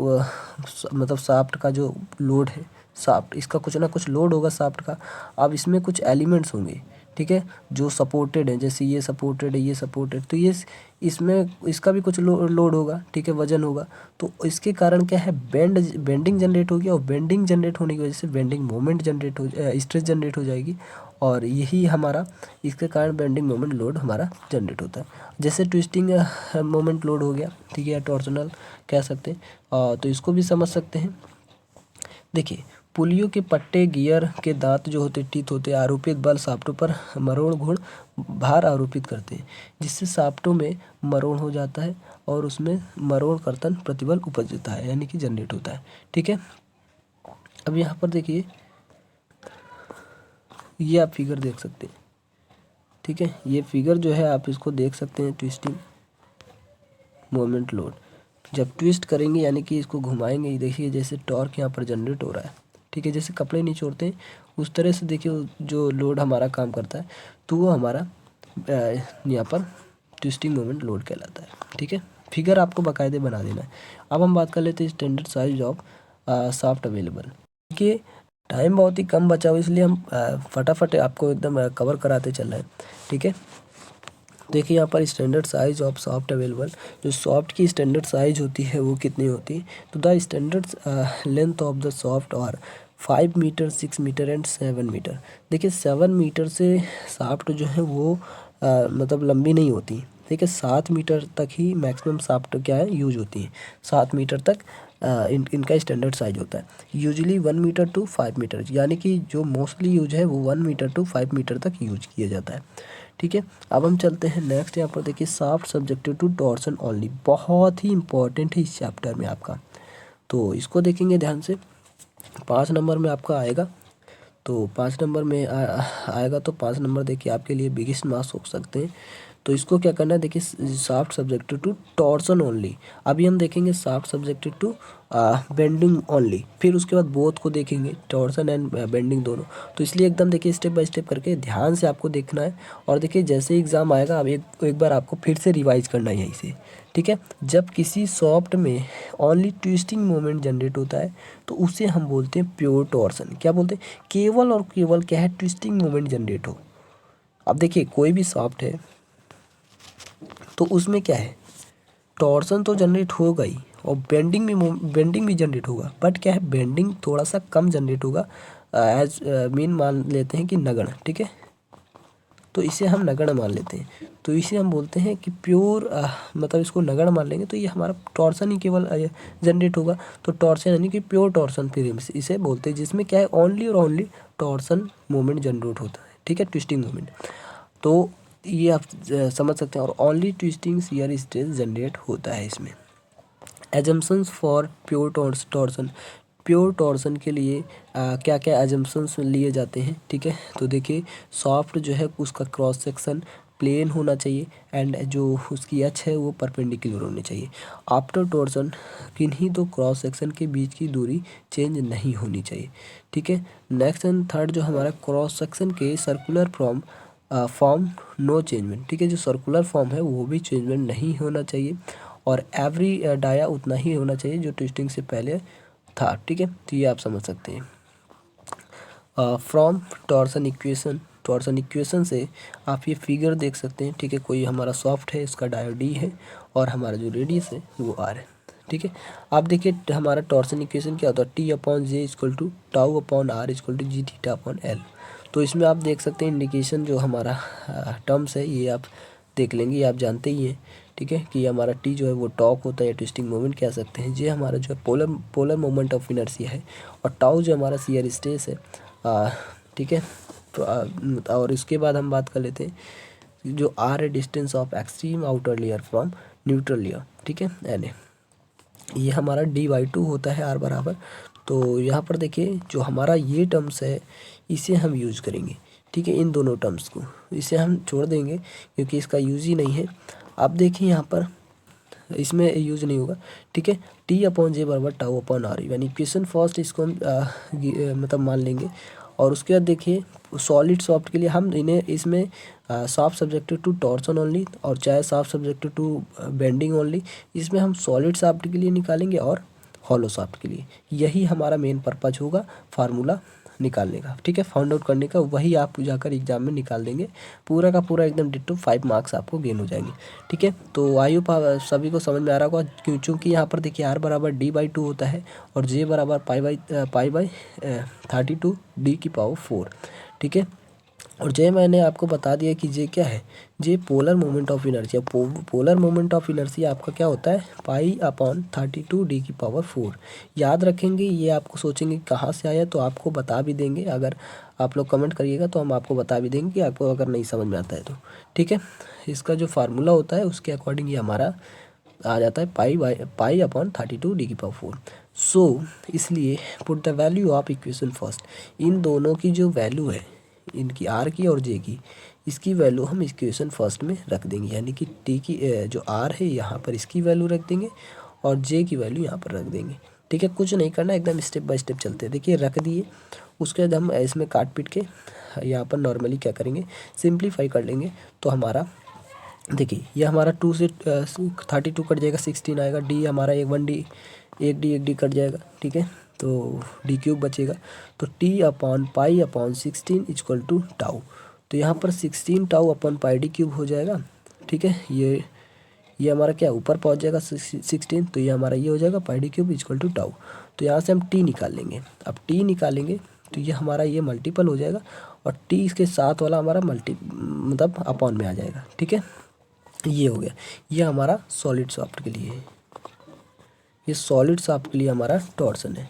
मतलब शाफ्ट का जो लोड है, शाफ्ट इसका कुछ ना कुछ लोड होगा शाफ्ट का। अब इसमें कुछ एलिमेंट्स होंगे, ठीक है, जो सपोर्टेड है, जैसे ये सपोर्टेड है, ये सपोर्टेड, तो ये इसमें इसका भी कुछ लोड होगा, ठीक है, वजन होगा। तो इसके कारण क्या है, बेंडिंग जनरेट होगी, और बेंडिंग जनरेट होने की वजह से बेंडिंग मोमेंट जनरेट हो, स्ट्रेस जनरेट हो जाएगी, और यही हमारा इसके कारण बेंडिंग मोमेंट लोड हमारा जनरेट होता है। जैसे ट्विस्टिंग मोमेंट लोड हो गया, ठीक है, या टॉर्सनल कह सकते हैं। तो इसको भी समझ सकते हैं। देखिए, पुलियों के पट्टे, गियर के दांत जो होते, टीथ होते, आरोपित बल शाफ्टों पर मरोड़ गुण भार आरोपित करते हैं, जिससे शाफ्टों में मरोड़ हो जाता है और उसमें मरोड़ कर्तन प्रतिबल उपजता है, यानी कि जनरेट होता है। ठीक है, अब यहाँ पर देखिए, ये आप फिगर देख सकते हैं। ठीक है, ये फिगर जो है आप इसको देख सकते हैं, ट्विस्टिंग मोमेंट लोड। जब ट्विस्ट करेंगे यानी कि इसको घुमाएंगे, देखिए जैसे टॉर्क यहाँ पर जनरेट हो रहा है। ठीक है, जैसे कपड़े नहीं छोड़ते हैं उस तरह से देखिए जो लोड हमारा काम करता है, तो वो हमारा यहाँ पर ट्विस्टिंग मोमेंट लोड कहलाता है। ठीक है, फिगर आपको बाकायदे बना देना है। अब हम बात कर लेते हैं standard size of shaft available. देखिए, टाइम बहुत ही कम बचा हुआ, इसलिए हम फटाफट आपको एकदम कवर कराते चल रहे हैं। ठीक है, देखिए यहाँ पर standard size of soft available, जो सॉफ्ट की स्टैंडर्ड साइज होती है वो कितनी होती है। तो the standard length of the soft और 5 मीटर, 6 मीटर एंड 7 मीटर। देखिए 7 मीटर से सॉफ्ट जो है वो मतलब लंबी नहीं होती। ठीक है, 7 मीटर तक ही मैक्सिमम सॉफ्ट क्या है यूज होती है। 7 मीटर तक इनका स्टैंडर्ड साइज होता है। यूजुअली 1 मीटर टू 5 मीटर, यानी कि जो मोस्टली यूज है वो 1 मीटर टू 5 मीटर तक यूज किया जाता है। ठीक है, अब हम चलते हैं नेक्स्ट। यहाँ पर देखिए, shaft subjected to torsion only, बहुत ही इंपॉर्टेंट है इस चैप्टर में आपका, तो इसको देखेंगे ध्यान से। 5 नंबर में आपका आएगा, तो 5 नंबर में आएगा, तो 5 नंबर देखिए आपके लिए बिगेस्ट मार्क्स हो सकते हैं। तो इसको क्या करना है, देखिए shaft subjected to torsion only. अभी हम देखेंगे shaft subjected to bending only, फिर उसके बाद बोथ को देखेंगे, टॉर्सन एंड बेंडिंग दोनों। तो इसलिए एकदम देखिए स्टेप बाय स्टेप करके ध्यान से आपको देखना है। और देखिए जैसे एग्ज़ाम आएगा, अब एक बार आपको फिर से रिवाइज करना है यहीं से। ठीक है, जब किसी सॉफ्ट में ओनली ट्विस्टिंग मोमेंट जनरेट होता है तो उसे हम बोलते हैं प्योर टॉर्सन। क्या बोलते हैं, केवल और केवल क्या है, ट्विस्टिंग मोमेंट जनरेट हो। अब देखिए कोई भी सॉफ्ट है तो उसमें क्या है, टॉर्सन तो जनरेट होगा ही, और बेंडिंग भी जनरेट होगा, बट क्या है, बेंडिंग थोड़ा सा कम जनरेट होगा। एज मीन मान लेते हैं कि नगण्य। ठीक है, तो इसे हम नगण्य मान लेते हैं, तो इसे हम बोलते हैं कि प्योर मतलब इसको नगण्य मान लेंगे तो ये हमारा टॉर्सन ही केवल जनरेट होगा। तो टॉर्सन यानी कि प्योर टॉर्सन फिर इसे बोलते हैं, जिसमें क्या है, ओनली और ओनली टॉर्सन मोमेंट जनरेट होता है। ठीक है, ट्विस्टिंग मोमेंट, तो ये आप समझ सकते हैं। और only twisting shear stress generate होता है इसमें। Assumptions for pure torsion, pure torsion के लिए क्या क्या एजम्पशंस लिए जाते हैं। ठीक है, तो देखिए सॉफ्ट जो है उसका क्रॉस सेक्शन प्लेन होना चाहिए, एंड जो उसकी एच है वो परपेंडिकुलर होनी चाहिए। आफ्टर टॉर्सन किन्हीं दो क्रॉस सेक्शन के बीच की दूरी चेंज नहीं होनी चाहिए। ठीक है, नेक्स्ट एंड थर्ड जो हमारा क्रॉस सेक्शन के सर्कुलर फॉर्म नो चेंजमेंट। ठीक है, जो सर्कुलर फॉर्म है वो भी चेंजमेंट नहीं होना चाहिए, और एवरी डाया उतना ही होना चाहिए जो ट्विस्टिंग से पहले था। ठीक है, तो ये आप समझ सकते हैं। फ्रॉम टॉर्सन इक्वेशन से आप ये फिगर देख सकते हैं। ठीक है, कोई हमारा सॉफ्ट है, इसका डाया डी है, और हमारा जो रेडियस है वो आर है। ठीक है। आप देखिए हमारा टॉर्सन इक्वेशन क्या होता है, T/J=τ/r=g⁻⁷ तो इसमें आप देख सकते हैं इंडिकेशन जो हमारा टर्म्स है ये आप देख लेंगे, ये आप जानते ही हैं, ठीक है, कि हमारा टी जो है वो टॉक होता है या ट्विस्टिंग मोमेंट कह सकते हैं। ये हमारा जो है पोलर मोमेंट ऑफ इनर्शिया है, और टाउ जो हमारा शियर स्ट्रेस है, ठीक है। तो और इसके बाद हम बात कर लेते हैं जो आर है distance of extreme outer layer from neutral layer, ठीक है, एन ये हमारा d/2 होता है r बराबर। तो यहाँ पर देखिए जो हमारा ये टर्म्स है इसे हम यूज करेंगे, ठीक है, इन दोनों टर्म्स को इसे हम छोड़ देंगे क्योंकि इसका यूज ही नहीं है। आप देखिए यहाँ पर इसमें यूज नहीं होगा, ठीक है। T/J=τ/r यानी इक्वेशन फर्स्ट इसको हम मतलब मान लेंगे। और उसके बाद देखिए सॉलिड सॉफ्ट के लिए हम इन्हें इसमें shaft subjected to torsion only और चाहे shaft subjected to bending only, इसमें हम सॉलिड सॉफ्ट के लिए निकालेंगे और हॉलो सॉफ्ट के लिए। यही हमारा मेन पर्पज होगा फार्मूला निकालने का, ठीक है, फाउंड आउट करने का। वही आप जाकर एग्जाम में निकाल देंगे, पूरा का पूरा एकदम डिट्टो 5 मार्क्स आपको गेन हो जाएंगे, ठीक है। तो आई होप सभी को समझ में आ रहा होगा, क्योंकि यहाँ पर देखिए r बराबर d/2 होता है और j बराबर π/32 d⁴, ठीक है। और जे मैंने आपको बता दिया कि जे क्या है, J polar moment of inertia. Polar moment of inertia आपका क्या होता है, π/32 d⁴। याद रखेंगे, ये आपको सोचेंगे कहाँ से आया, तो आपको बता भी देंगे। अगर आप लोग कमेंट करिएगा तो हम आपको बता भी देंगे कि आपको अगर नहीं समझ में आता है तो, ठीक है। इसका जो फार्मूला होता है उसके अकॉर्डिंग ये हमारा आ जाता है π/32 d⁴। सो इसलिए put the value of equation first. इन दोनों की जो वैल्यू है, इनकी आर की और जे की, इसकी वैल्यू हम इक्वेशन फर्स्ट में रख देंगे, यानी कि टी की जो आर है यहाँ पर इसकी वैल्यू रख देंगे और जे की वैल्यू यहाँ पर रख देंगे, ठीक है। कुछ नहीं करना, एकदम स्टेप बाय स्टेप चलते हैं। देखिए रख दिए, उसके बाद हम इसमें काट पीट के यहाँ पर नॉर्मली क्या करेंगे, सिंप्लीफाई कर लेंगे। तो हमारा देखिए ये हमारा 2 से 32 कट जाएगा, 16 आएगा। डी हमारा एक डी कट जाएगा, ठीक है, तो d³ बचेगा। तो T/π/16 तो यहाँ पर 16τ/πd³ हो जाएगा, ठीक है। ये हमारा क्या ऊपर पहुँच जाएगा 16, तो ये हमारा ये हो जाएगा πd³ τ। तो यहाँ से हम t निकाल लेंगे। अब t निकालेंगे तो ये हमारा ये मल्टीपल हो जाएगा और t इसके साथ वाला हमारा मतलब अपॉन में आ जाएगा, ठीक है। ये हो गया, ये हमारा सॉलिड सॉफ्ट के लिए है, ये सॉलिड सॉफ्ट के लिए हमारा टॉर्सन है,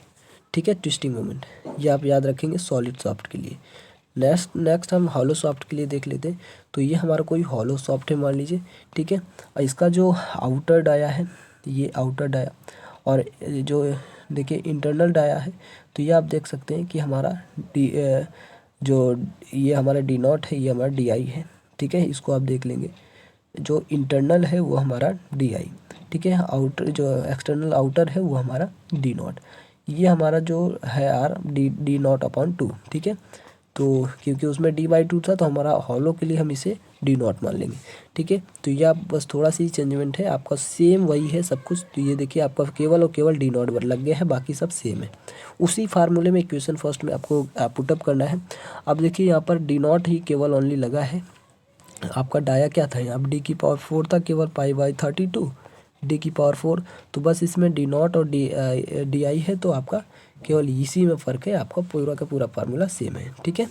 ठीक है, ट्विस्टिंग मोमेंट। ये आप याद रखेंगे सॉलिड सॉफ्ट के लिए। नेक्स्ट हम हॉलो सॉफ्ट के लिए देख लेते हैं। तो ये हमारा कोई हॉलो सॉफ्ट है मान लीजिए, ठीक है। और इसका जो आउटर डाया है, ये आउटर डाया, और जो देखिए इंटरनल डाया है, तो ये आप देख सकते हैं कि हमारा जो ये हमारा d0 है, ये हमारा di है, ठीक है। इसको आप देख लेंगे, जो इंटरनल है वो हमारा di, ठीक है। आउटर जो एक्सटर्नल आउटर है वो हमारा d0। ये हमारा जो है r d0/2, ठीक है। तो क्योंकि उसमें d/2 था तो हमारा हॉलो के लिए हम इसे d0 मान लेंगे, ठीक है। तो ये आप बस थोड़ा सी चेंजमेंट है, आपका सेम वही है सब कुछ। तो ये देखिए आपका केवल और केवल d0 लग गया है, बाकी सब सेम है। उसी फार्मूले में इक्वेशन फर्स्ट में आपको पुटअप करना है। अब देखिए यहाँ पर d0 ही केवल ओनली लगा है, आपका डाया क्या था, यहाँ d⁴ था केवल π/32 d⁴। तो बस इसमें d0 और di है, तो आपका केवल इसी में फ़र्क है, आपका पूरा का पूरा फार्मूला सेम है, ठीक है।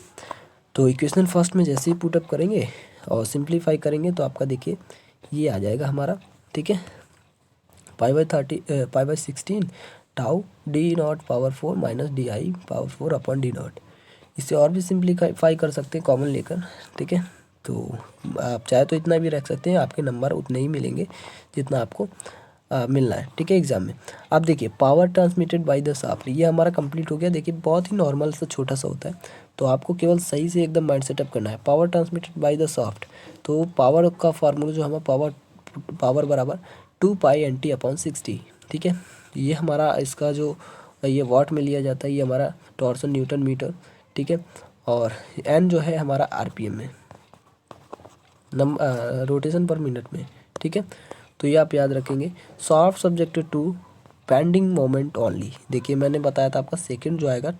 तो इक्वेशन फर्स्ट में जैसे ही पुटअप करेंगे और सिंप्लीफाई करेंगे तो आपका देखिए ये आ जाएगा हमारा, ठीक है, π/16 टाउ d0⁴ - di⁴/d0। इसे और भी सिंप्लीफाई कर सकते हैं कॉमन लेकर, ठीक है। तो आप चाहे तो इतना भी रख सकते हैं, आपके नंबर उतने ही मिलेंगे जितना आपको मिलना है, ठीक है, एग्जाम में। अब देखिए power transmitted by the shaft, ये हमारा कंप्लीट हो गया। देखिए बहुत ही नॉर्मल सा छोटा सा होता है, तो आपको केवल सही से एकदम माइंड सेटअप करना है। Power transmitted by the shaft, तो पावर का फार्मूला जो हमारा पावर बराबर 2π/NT/60, ठीक है। ये हमारा इसका जो ये वाट में लिया जाता है, ये हमारा टॉर्सन न्यूटन मीटर, ठीक है। और n जो है हमारा RPM में, रोटेशन पर मिनट में, ठीक है। तो ये आप याद रखेंगे। Shaft subjected to bending moment only, देखिए मैंने बताया था आपका सेकंड जो आएगा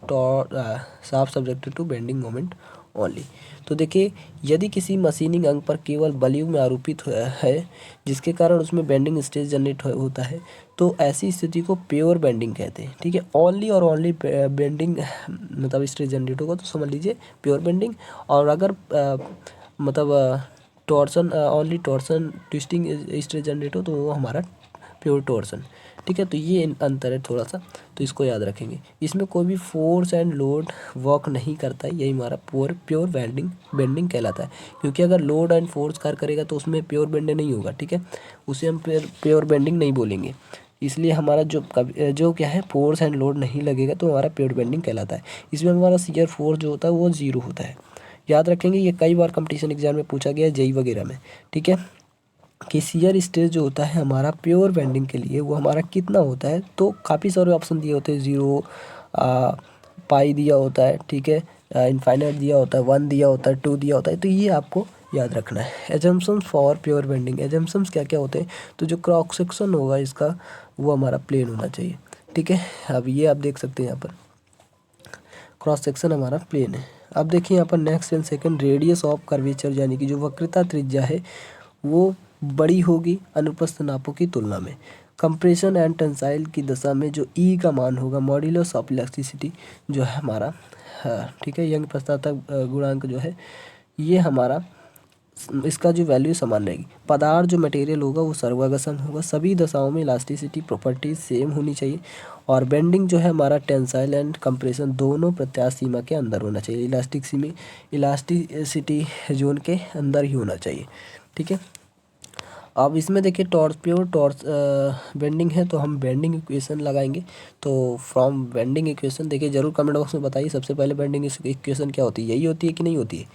shaft subjected to bending moment only. तो देखिए यदि किसी मशीनिंग अंग पर केवल वॉल्यूम में आरोपित है जिसके कारण उसमें बेंडिंग स्ट्रेस जनरेट होता है तो ऐसी स्थिति को प्योर बेंडिंग कहते हैं। ठीक है, ओनली और ओनली बेंडिंग मतलब स्ट्रेस जनरेट होगा तो समझ लीजिए प्योर बेंडिंग। और अगर मतलब torsion only torsion twisting stress generate हो तो वो हमारा प्योर टॉर्सन। ठीक है, तो ये अंतर है थोड़ा सा, तो इसको याद रखेंगे। इसमें कोई भी फोर्स एंड लोड वर्क नहीं करता है, यही हमारा प्योर बेंडिंग कहलाता है। क्योंकि अगर लोड एंड फोर्स कार्य करेगा तो उसमें प्योर बेंडिंग नहीं होगा। ठीक है, उसे हम प्योर बेंडिंग नहीं बोलेंगे। इसलिए हमारा जो क्या है फोर्स एंड लोड नहीं लगेगा तो हमारा प्योर बेंडिंग कहलाता है। इसमें हमारा शियर फोर्स जो होता है वो 0 होता है। याद रखेंगे, ये कई बार कंपटीशन एग्जाम में पूछा गया है, जेई वगैरह में। ठीक है, कि शियर स्ट्रेस जो होता है हमारा प्योर बेंडिंग के लिए वो हमारा कितना होता है, तो काफ़ी सारे ऑप्शन दिए होते हैं। 0 पाई दिया होता है, ठीक है, इनफाइनाइट दिया होता है, 1 दिया होता है, 2 दिया होता है। तो ये आपको याद रखना है। Assumptions for pure bending, assumptions क्या क्या होते हैं, तो जो क्रॉस सेक्शन होगा इसका वो हमारा प्लेन होना चाहिए। ठीक है, अब ये आप देख सकते हैं यहाँ पर क्रॉस सेक्शन हमारा प्लेन है। अब देखिए यहाँ पर next and second radius of curvature यानी कि जो वक्रता त्रिज्या है वो बड़ी होगी अनुप्रस्थ नापों की तुलना में। कंप्रेशन एंड टेंसाइल की दशा में जो ई का मान होगा मॉड्यूलस ऑफ इलास्टिसिटी जो है हमारा, हाँ ठीक है, यंग प्रस्तावक गुणांक जो है ये हमारा, इसका जो वैल्यू समान रहेगी। पदार्थ जो मटेरियल होगा वो सर्वागसन होगा। सभी दशाओं में इलास्टिसिटी प्रॉपर्टीज सेम होनी चाहिए। और बेंडिंग जो है हमारा टेंसाइल एंड कंप्रेशन दोनों प्रत्यास्थ सीमा के अंदर होना चाहिए। इलास्टिसिटी जोन के अंदर ही होना चाहिए। ठीक है, अब इसमें देखिए प्योर टॉर्स बेंडिंग है तो हम बेंडिंग इक्वेशन लगाएंगे। तो फ्रॉम बेंडिंग इक्वेशन देखिए ज़रूर कमेंट बॉक्स में बताइए सबसे पहले बेंडिंग इक्वेशन क्या होती है, यही होती है कि नहीं होती है।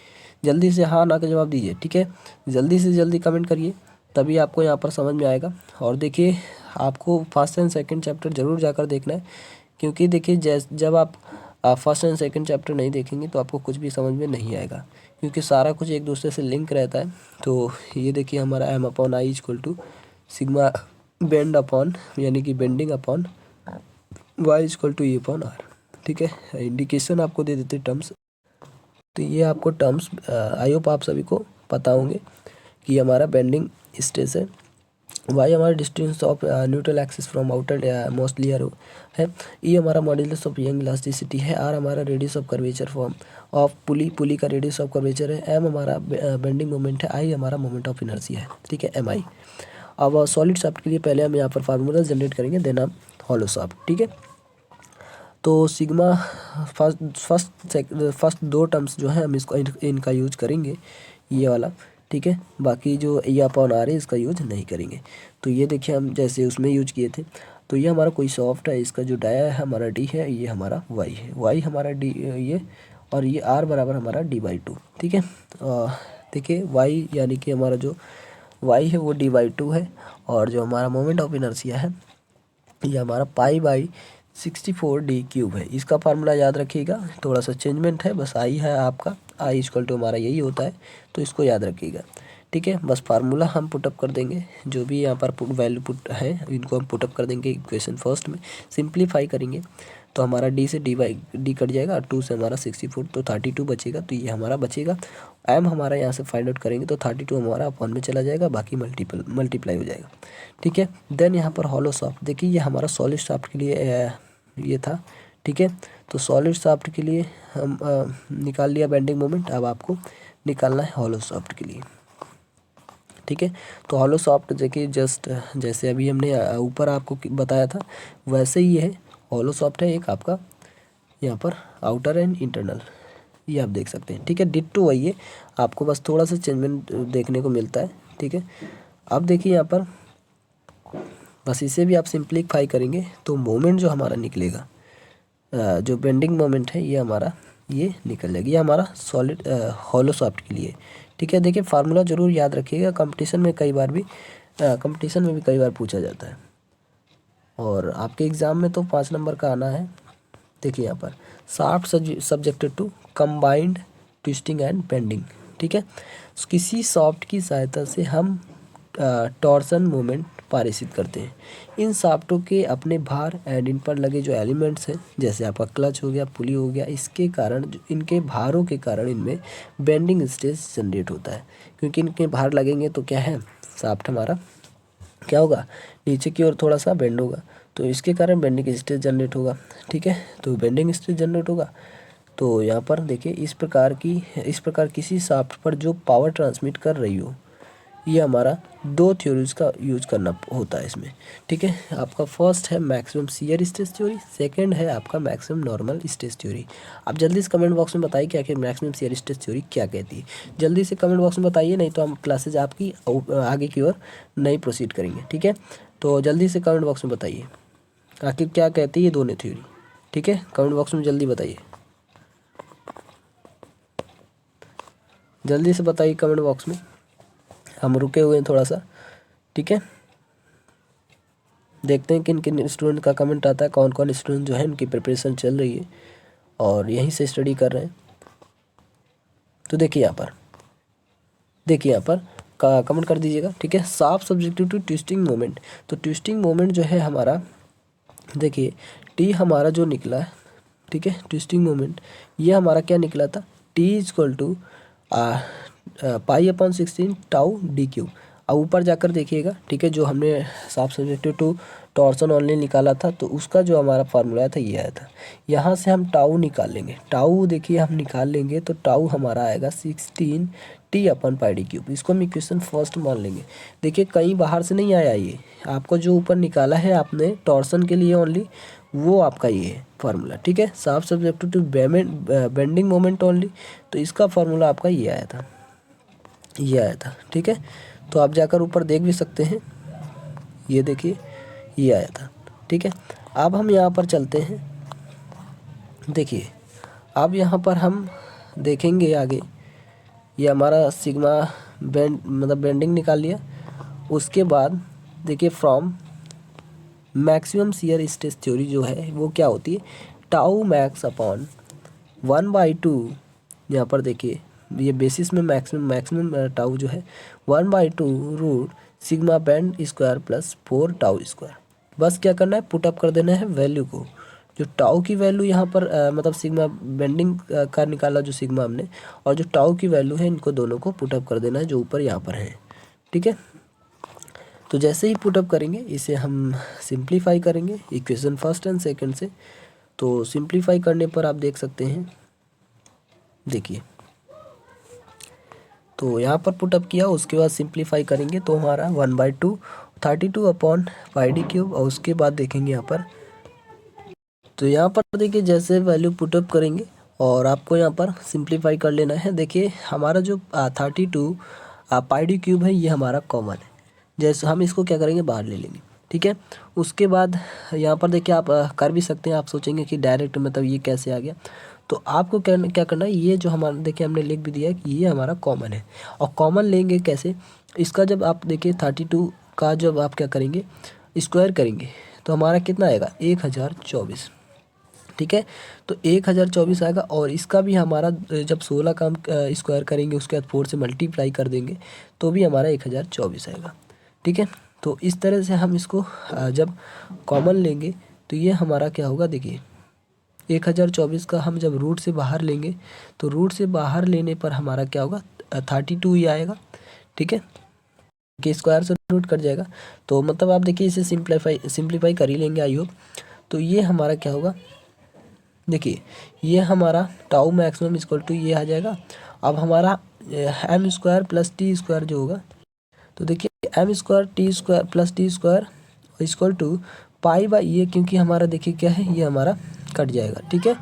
जल्दी से हाँ ना का जवाब दीजिए। ठीक है, जल्दी से जल्दी कमेंट करिए तभी आपको यहाँ पर समझ में आएगा। और देखिए आपको फर्स्ट एंड सेकंड चैप्टर ज़रूर जाकर देखना है, क्योंकि देखिए जब आप फर्स्ट एंड सेकंड चैप्टर नहीं देखेंगे तो आपको कुछ भी समझ में नहीं आएगा, क्योंकि सारा कुछ एक दूसरे से लिंक रहता है। तो ये देखिए हमारा M/I equal to sigma bend upon यानी कि bending upon Y equal to E/R। ठीक है, इंडिकेशन आपको दे देते टर्म्स। तो ये आपको टर्म्स आई होप आप सभी को पता होंगे कि हमारा बेंडिंग स्ट्रेस है। वाई हमारा distance of neutral axis from outer mostly arrow है। ई हमारा मॉड्यूलस ऑफ यंग इलास्टिसिटी है। आर हमारा radius of curvature form of pulley का रेडियस ऑफ कर्वेचर है। एम हमारा बेंडिंग मोमेंट है। आई हमारा मोमेंट ऑफ इनर्शिया है। ठीक है, MI। अब सॉलिड शाफ्ट के लिए पहले हम यहाँ पर फार्मूला जनरेट करेंगे, देन हम हॉलो शाफ्ट। ठीक है, तो सिग्मा फर्स्ट 2 टर्म्स जो है हम इसको इनका यूज करेंगे, ये वाला। ठीक है, बाकी जो E/R है इसका यूज नहीं करेंगे। तो ये देखिए हम जैसे उसमें यूज किए थे। तो ये हमारा कोई सॉफ्ट है, इसका जो डाया है हमारा D है, ये हमारा Y है, Y हमारा D ये, और ये R बराबर हमारा D/2। ठीक है, देखिए Y यानी कि हमारा जो Y है वो D/2 है, और जो हमारा मोमेंट ऑफ इनर्शिया है ये हमारा π/64d³ है। इसका फार्मूला याद रखिएगा, थोड़ा सा चेंजमेंट है, बस आई है आपका, आई इक्वल टू हमारा यही होता है, तो इसको याद रखिएगा। ठीक है, बस फार्मूला हम पुटअप कर देंगे, जो भी यहाँ पर वैल्यू पुट है इनको हम पुटअप कर देंगे इक्वेशन फर्स्ट में, सिंप्लीफाई करेंगे तो हमारा D से D कट जाएगा, और 2 से हमारा 64 तो 32 बचेगा। तो ये हमारा बचेगा। M हमारा यहाँ से फाइंड आउट करेंगे तो 32 हमारा अपॉन में चला जाएगा, बाकी मल्टीप्लाई हो जाएगा। ठीक है, देन यहाँ पर हॉलो शाफ्ट देखिए, ये हमारा सॉलिड शाफ्ट के लिए ये था। ठीक है, तो सॉलिड शाफ्ट के लिए हम निकाल लिया बेंडिंग मोमेंट। अब आपको निकालना है हॉलो शाफ्ट के लिए। ठीक है, तो हॉलो शाफ्ट देखिए जस्ट जैसे अभी हमने ऊपर आपको बताया था वैसे ही है। हॉलो शाफ्ट है एक आपका यहाँ पर आउटर एंड इंटरनल, ये आप देख सकते हैं। ठीक है, डिट्टो वही है, आपको बस थोड़ा सा चेंजमेंट देखने को मिलता है। ठीक है, अब देखिए यहाँ पर बस इसे भी आप सिंप्लीफाई करेंगे तो मोमेंट जो हमारा निकलेगा, जो बेंडिंग मोमेंट है ये हमारा ये निकल जाएगी। ये हमारा सॉलिड हॉलो शाफ्ट के लिए। ठीक है, देखिए फार्मूला ज़रूर याद रखिएगा, कंपटीशन में कई बार पूछा जाता है, और आपके एग्ज़ाम में तो 5 नंबर का आना है। देखिए यहाँ पर shaft subjected to combined twisting and bending. ठीक है, किसी शाफ्ट की सहायता से हम टॉर्सन मोमेंट पारित करते हैं। इन शाफ्टों के अपने भार एंड इन पर लगे जो एलिमेंट्स हैं, जैसे आपका क्लच हो गया, पुली हो गया, इसके कारण इनके भारों के कारण इनमें बेंडिंग स्ट्रेस जनरेट होता है। क्योंकि इनके भार लगेंगे तो क्या है, शाफ्ट हमारा क्या होगा, नीचे की ओर थोड़ा सा बेंड होगा, तो इसके कारण बेंडिंग स्ट्रेस जनरेट होगा। ठीक है, तो बेंडिंग स्ट्रेस जनरेट होगा तो यहाँ पर देखिए इस प्रकार किसी शाफ्ट पर जो पावर ट्रांसमिट कर रही हो, ये हमारा दो थ्योरीज का यूज करना होता है इसमें। ठीक है, आपका फर्स्ट है maximum shear stress theory, second है आपका मैक्सिमम नॉर्मल स्ट्रेस थ्योरी। आप जल्दी से कमेंट बॉक्स में बताइए क्या कि मैक्सिमम शियर स्ट्रेस थ्योरी क्या कहती है। जल्दी से कमेंट बॉक्स में बताइए, नहीं तो हम क्लासेज आपकी आगे की ओर नहीं प्रोसीड करेंगे। ठीक है, तो जल्दी से कमेंट बॉक्स में बताइए आखिर क्या कहती है ये दोनों थ्योरी। ठीक है, कमेंट बॉक्स में जल्दी बताइए, जल्दी से बताइए कमेंट बॉक्स में, हम रुके हुए हैं थोड़ा सा। ठीक है, देखते हैं किन किन स्टूडेंट का कमेंट आता है, कौन कौन स्टूडेंट जो है उनकी प्रिपरेशन चल रही है और यहीं से स्टडी कर रहे हैं। तो देखिए यहाँ पर कमेंट कर दीजिएगा। ठीक है, shaft subjective to twisting moment. तो ट्विस्टिंग मोमेंट जो है हमारा, देखिए टी हमारा जो निकला है, ठीक है, ट्विस्टिंग मोमेंट ये हमारा क्या निकला था, टी इक्वल टू पाई/16 टाउ डी क्यूब। अब ऊपर जाकर देखिएगा, ठीक है, जो हमने shaft subjective to torsion only निकाला था तो उसका जो हमारा फार्मूला था ये आया था। यहाँ से हम टाउ निकाल लेंगे, टाउ देखिए हम निकाल लेंगे तो टाउ हमारा आएगा 16 T/πd³। इसको हम इक्वेशन फर्स्ट मान लेंगे। देखिए कहीं बाहर से नहीं आया, ये आपको जो ऊपर निकाला है आपने टॉर्सन के लिए ओनली, वो आपका ये है फार्मूला। ठीक है, shaft subjective to bending moment only, तो इसका फार्मूला आपका ये आया था। ठीक है, तो आप जाकर ऊपर देख भी सकते हैं, ये देखिए ये आया था। ठीक है, अब हम यहाँ पर चलते हैं, देखिए अब यहाँ पर हम देखेंगे आगे, ये हमारा सिग्मा बेंडिंग निकाल लिया। उसके बाद देखिए from maximum shear stress theory जो है वो क्या होती है, टाउ मैक्स अपॉन 1/2। यहाँ पर देखिए ये बेसिस में मैक्सिमम टाउ जो है 1/2 root sigma bend square plus 4 tau square. बस क्या करना है, पुट अप कर देना है वैल्यू को, जो टाउ की वैल्यू यहाँ पर सिग्मा बेंडिंग का निकाला जो सिग्मा हमने, और जो टाउ की वैल्यू है इनको दोनों को पुट अप कर देना है जो ऊपर यहाँ पर है। ठीक है, तो जैसे ही पुट अप करेंगे इसे हम सिंप्लीफाई करेंगे इक्वेशन फर्स्ट एंड सेकंड से। तो सिंप्लीफाई करने पर आप देख सकते हैं, देखिए तो यहाँ पर पुटअप किया, उसके बाद सिंप्लीफाई करेंगे तो हमारा 1/2 32/πd³ और उसके बाद देखेंगे यहाँ पर, तो यहाँ पर देखिए जैसे वैल्यू पुटअप करेंगे और आपको यहाँ पर सिंप्लीफाई कर लेना है। देखिए हमारा जो 32πd³ है ये हमारा कॉमन है, जैसे हम इसको क्या करेंगे बाहर ले लेंगे। ठीक है, उसके बाद यहाँ पर देखिए आप कर भी सकते हैं, आप सोचेंगे कि डायरेक्ट मतलब ये कैसे आ गया, तो आपको क्या करना है, ये जो हमारा देखिए हमने लिख भी दिया है कि ये हमारा कॉमन है। और कॉमन लेंगे कैसे, इसका जब आप देखिए 32 का जब आप क्या करेंगे स्क्वायर करेंगे तो हमारा कितना आएगा 1024। ठीक है, तो 1024 आएगा, और इसका भी हमारा जब 16 का हम स्क्वायर करेंगे उसके बाद 4 से मल्टीप्लाई कर देंगे तो भी हमारा 1024 आएगा। ठीक है, तो इस तरह से हम इसको जब कॉमन लेंगे तो ये हमारा क्या होगा, देखिए 1024 का हम जब रूट से बाहर लेंगे तो रूट से बाहर लेने पर हमारा क्या होगा 32 ही आएगा। ठीक है, कि स्क्वायर से रूट कट जाएगा, तो मतलब आप देखिए इसे सिंप्लीफाई कर ही लेंगे आई होप। तो ये हमारा क्या होगा, देखिए ये हमारा टाउ मैक्सिमम इक्वल टू ये आ जाएगा। अब हमारा m² + t² जो होगा, तो देखिए m² t² + t² equal to पाई/, क्योंकि हमारा देखिए क्या है ये हमारा कट जाएगा। ठीक है,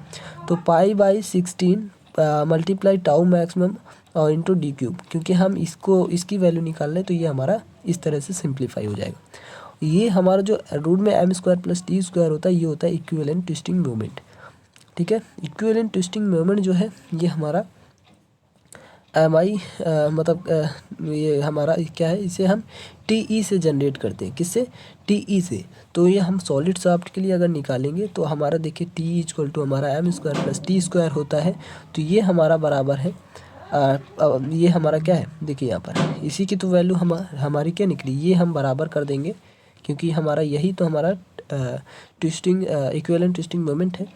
तो पाई/16 मल्टीप्लाई टाउ मैक्सिमम और इंटू d³, क्योंकि हम इसकी वैल्यू निकाल लें तो ये हमारा इस तरह से सिंप्लीफाई हो जाएगा। ये हमारा जो रूट में m² + t² होता है ये होता है इक्विवेलेंट ट्विस्टिंग मोमेंट। ठीक है, इक्विवेलेंट ट्विस्टिंग मोमेंट जो है ये हमारा mi ये हमारा क्या है, इसे हम TE से जनरेट करते हैं, किससे, TE से। तो ये हम सॉलिड शाफ्ट के लिए अगर निकालेंगे तो हमारा देखिए TE = हमारा m² + t² होता है, तो ये हमारा बराबर है ये हमारा क्या है, देखिए यहाँ पर इसी की तो वैल्यू हमारी क्या निकली, ये हम बराबर कर देंगे क्योंकि हमारा यही तो हमारा ट्विस्टिंग इक्विवेलेंट ट्विस्टिंग मोमेंट है,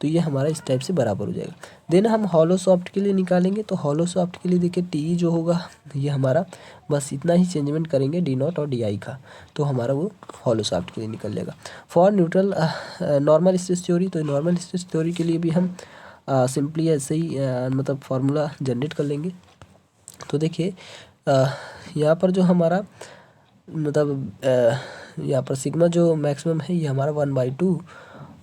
तो ये हमारा इस टाइप से बराबर हो जाएगा। देन हम हॉलो सॉफ्ट के लिए निकालेंगे, तो हॉलो सॉफ्ट के लिए देखिए टी जो होगा ये हमारा बस इतना ही चेंजमेंट करेंगे डी नॉट और डी आई का, तो हमारा वो हॉलो सॉफ्ट के लिए निकल जाएगा। For neutral normal stress theory, तो नॉर्मल स्ट्रेस थ्योरी के लिए भी हम सिंपली ऐसे ही मतलब फार्मूला जनरेट कर लेंगे। तो देखिए यहाँ पर जो हमारा मतलब यहाँ पर सिग्मा जो मैक्सिमम है ये हमारा 1/2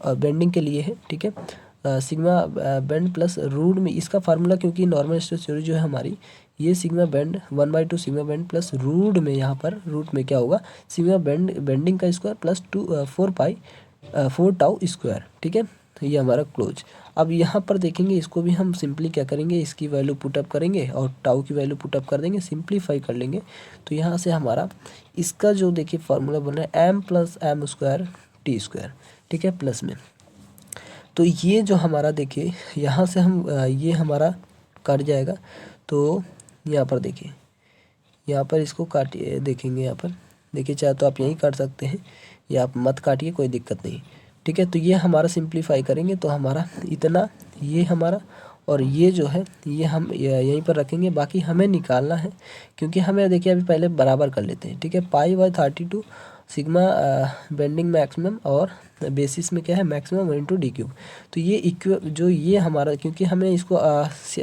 बेंडिंग के लिए है, ठीक है। सिग्मा बेंड प्लस रूट में इसका फार्मूला, क्योंकि नॉर्मल स्ट्रेस थ्योरी जो है हमारी, ये sigma bend 1/2 sigma bend plus root में, यहाँ पर रूट में क्या होगा, सिग्मा बेंडिंग का स्क्वायर प्लस 4 टाउ स्क्वायर, ठीक है। तो ये हमारा क्लोज। अब यहाँ पर देखेंगे इसको भी हम सिंपली क्या करेंगे, इसकी वैल्यू पुटअप करेंगे और टाउ की वैल्यू पुटअप कर देंगे, सिंप्लीफाई कर लेंगे। तो यहाँ से हमारा इसका जो देखिए फार्मूला बन रहा है m + m² t², ठीक है, प्लस में। तो ये जो हमारा देखिए यहाँ से हम ये हमारा कट जाएगा। तो यहाँ पर देखिए, यहाँ पर इसको काटिए, देखेंगे यहाँ पर देखिए, चाहे तो आप यहीं काट सकते हैं या आप मत काटिए, कोई दिक्कत नहीं, ठीक है। तो ये हमारा सिंप्लीफाई करेंगे तो हमारा इतना ये हमारा, और ये जो है ये हम यहीं पर रखेंगे। बाकी हमें निकालना है, क्योंकि हमें देखिए अभी पहले बराबर कर लेते हैं, ठीक है। π/32 सिग्मा बेंडिंग मैक्सिमम और बेसिस में क्या है मैक्सिमम इंटू d³। तो ये जो ये हमारा, क्योंकि हमें इसको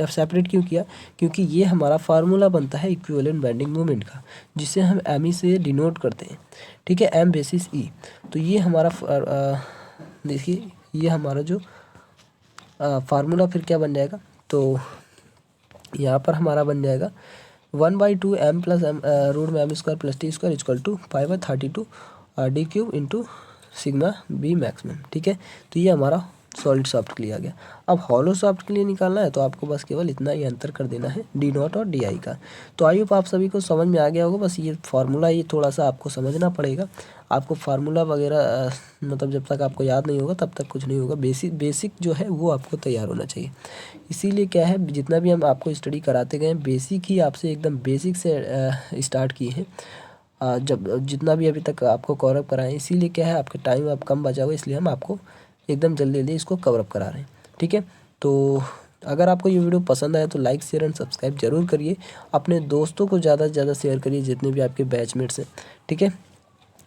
सेपरेट क्यों किया, क्योंकि ये हमारा फार्मूला बनता है इक्विवेलेंट बेंडिंग मोमेंट का, जिसे हम एम ई से डिनोट करते हैं, ठीक है, m बेसिस e। तो ये हमारा देखिए ये हमारा जो फार्मूला फिर क्या बन जाएगा, तो यहाँ पर हमारा बन जाएगा 1/2 m + m रूट में m² + t² equal to π/32 d³ into sigma B maximum, ठीक है। तो ये हमारा सॉलिड सॉफ्ट के लिए आ गया। अब हॉलो सॉफ्ट के लिए निकालना है, तो आपको बस केवल इतना ही अंतर कर देना है डी नॉट और डी आई का। तो आई होप आप सभी को समझ में आ गया होगा। बस ये फार्मूला ये थोड़ा सा आपको समझना पड़ेगा। आपको फार्मूला वगैरह मतलब जब तक आपको याद नहीं होगा तब तक कुछ नहीं होगा। बेसिक जो है वो आपको तैयार होना चाहिए। इसीलिए क्या है, जितना भी हम आपको स्टडी कराते गए बेसिक ही आपसे एकदम बेसिक से स्टार्ट किए हैं। जब जितना भी अभी तक आपको कवर अप कराएं, इसीलिए क्या है आपके टाइम आप कम बचा हुआ, इसलिए हम आपको एकदम जल्दी जल्दी इसको कवर अप करा रहे हैं, ठीक है। तो अगर आपको ये वीडियो पसंद आया तो लाइक शेयर एंड सब्सक्राइब जरूर करिए। अपने दोस्तों को ज़्यादा से ज़्यादा शेयर करिए, जितने भी आपके बैचमेट्स हैं, ठीक है।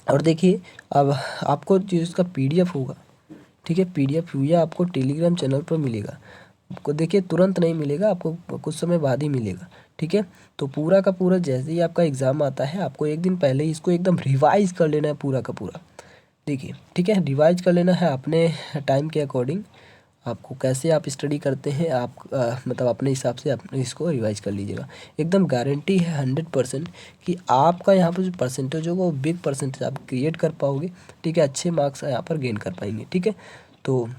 और देखिए अब आपको जो इसका PDF होगा, ठीक है, PDF ये आपको टेलीग्राम चैनल पर मिलेगा। आपको देखिए तुरंत नहीं मिलेगा, आपको कुछ समय बाद ही मिलेगा, ठीक है। तो पूरा का पूरा जैसे ही आपका एग्ज़ाम आता है, आपको एक दिन पहले ही इसको एकदम रिवाइज़ कर लेना है पूरा का पूरा, देखिए, ठीक है। रिवाइज़ कर लेना है अपने टाइम के अकॉर्डिंग। आपको कैसे आप स्टडी करते हैं आप मतलब अपने हिसाब से आप इसको रिवाइज़ कर लीजिएगा। एकदम गारंटी है 100% कि आपका यहाँ पर जो परसेंटेज होगा वो बिग परसेंटेज आप क्रिएट कर पाओगे, ठीक है। अच्छे मार्क्स यहाँ पर गेन कर पाएंगे, ठीक है। तो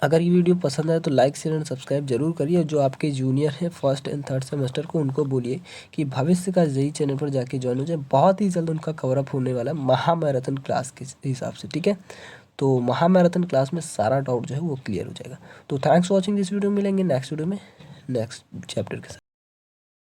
अगर ये वीडियो पसंद आए तो लाइक शेयर एंड सब्सक्राइब जरूर करिए। जो आपके जूनियर हैं 1st एंड 3rd सेमेस्टर को, उनको बोलिए कि भविष्य का JEE चैनल पर जाके ज्वाइन हो जाए। बहुत ही जल्द उनका कवर अप होने वाला है महामैराथन क्लास के हिसाब से, ठीक है। तो महामैराथन क्लास में सारा डाउट जो है वो क्लियर हो जाएगा। तो thanks for watching this video. मिलेंगे नेक्स्ट वीडियो में नेक्स्ट चैप्टर के साथ।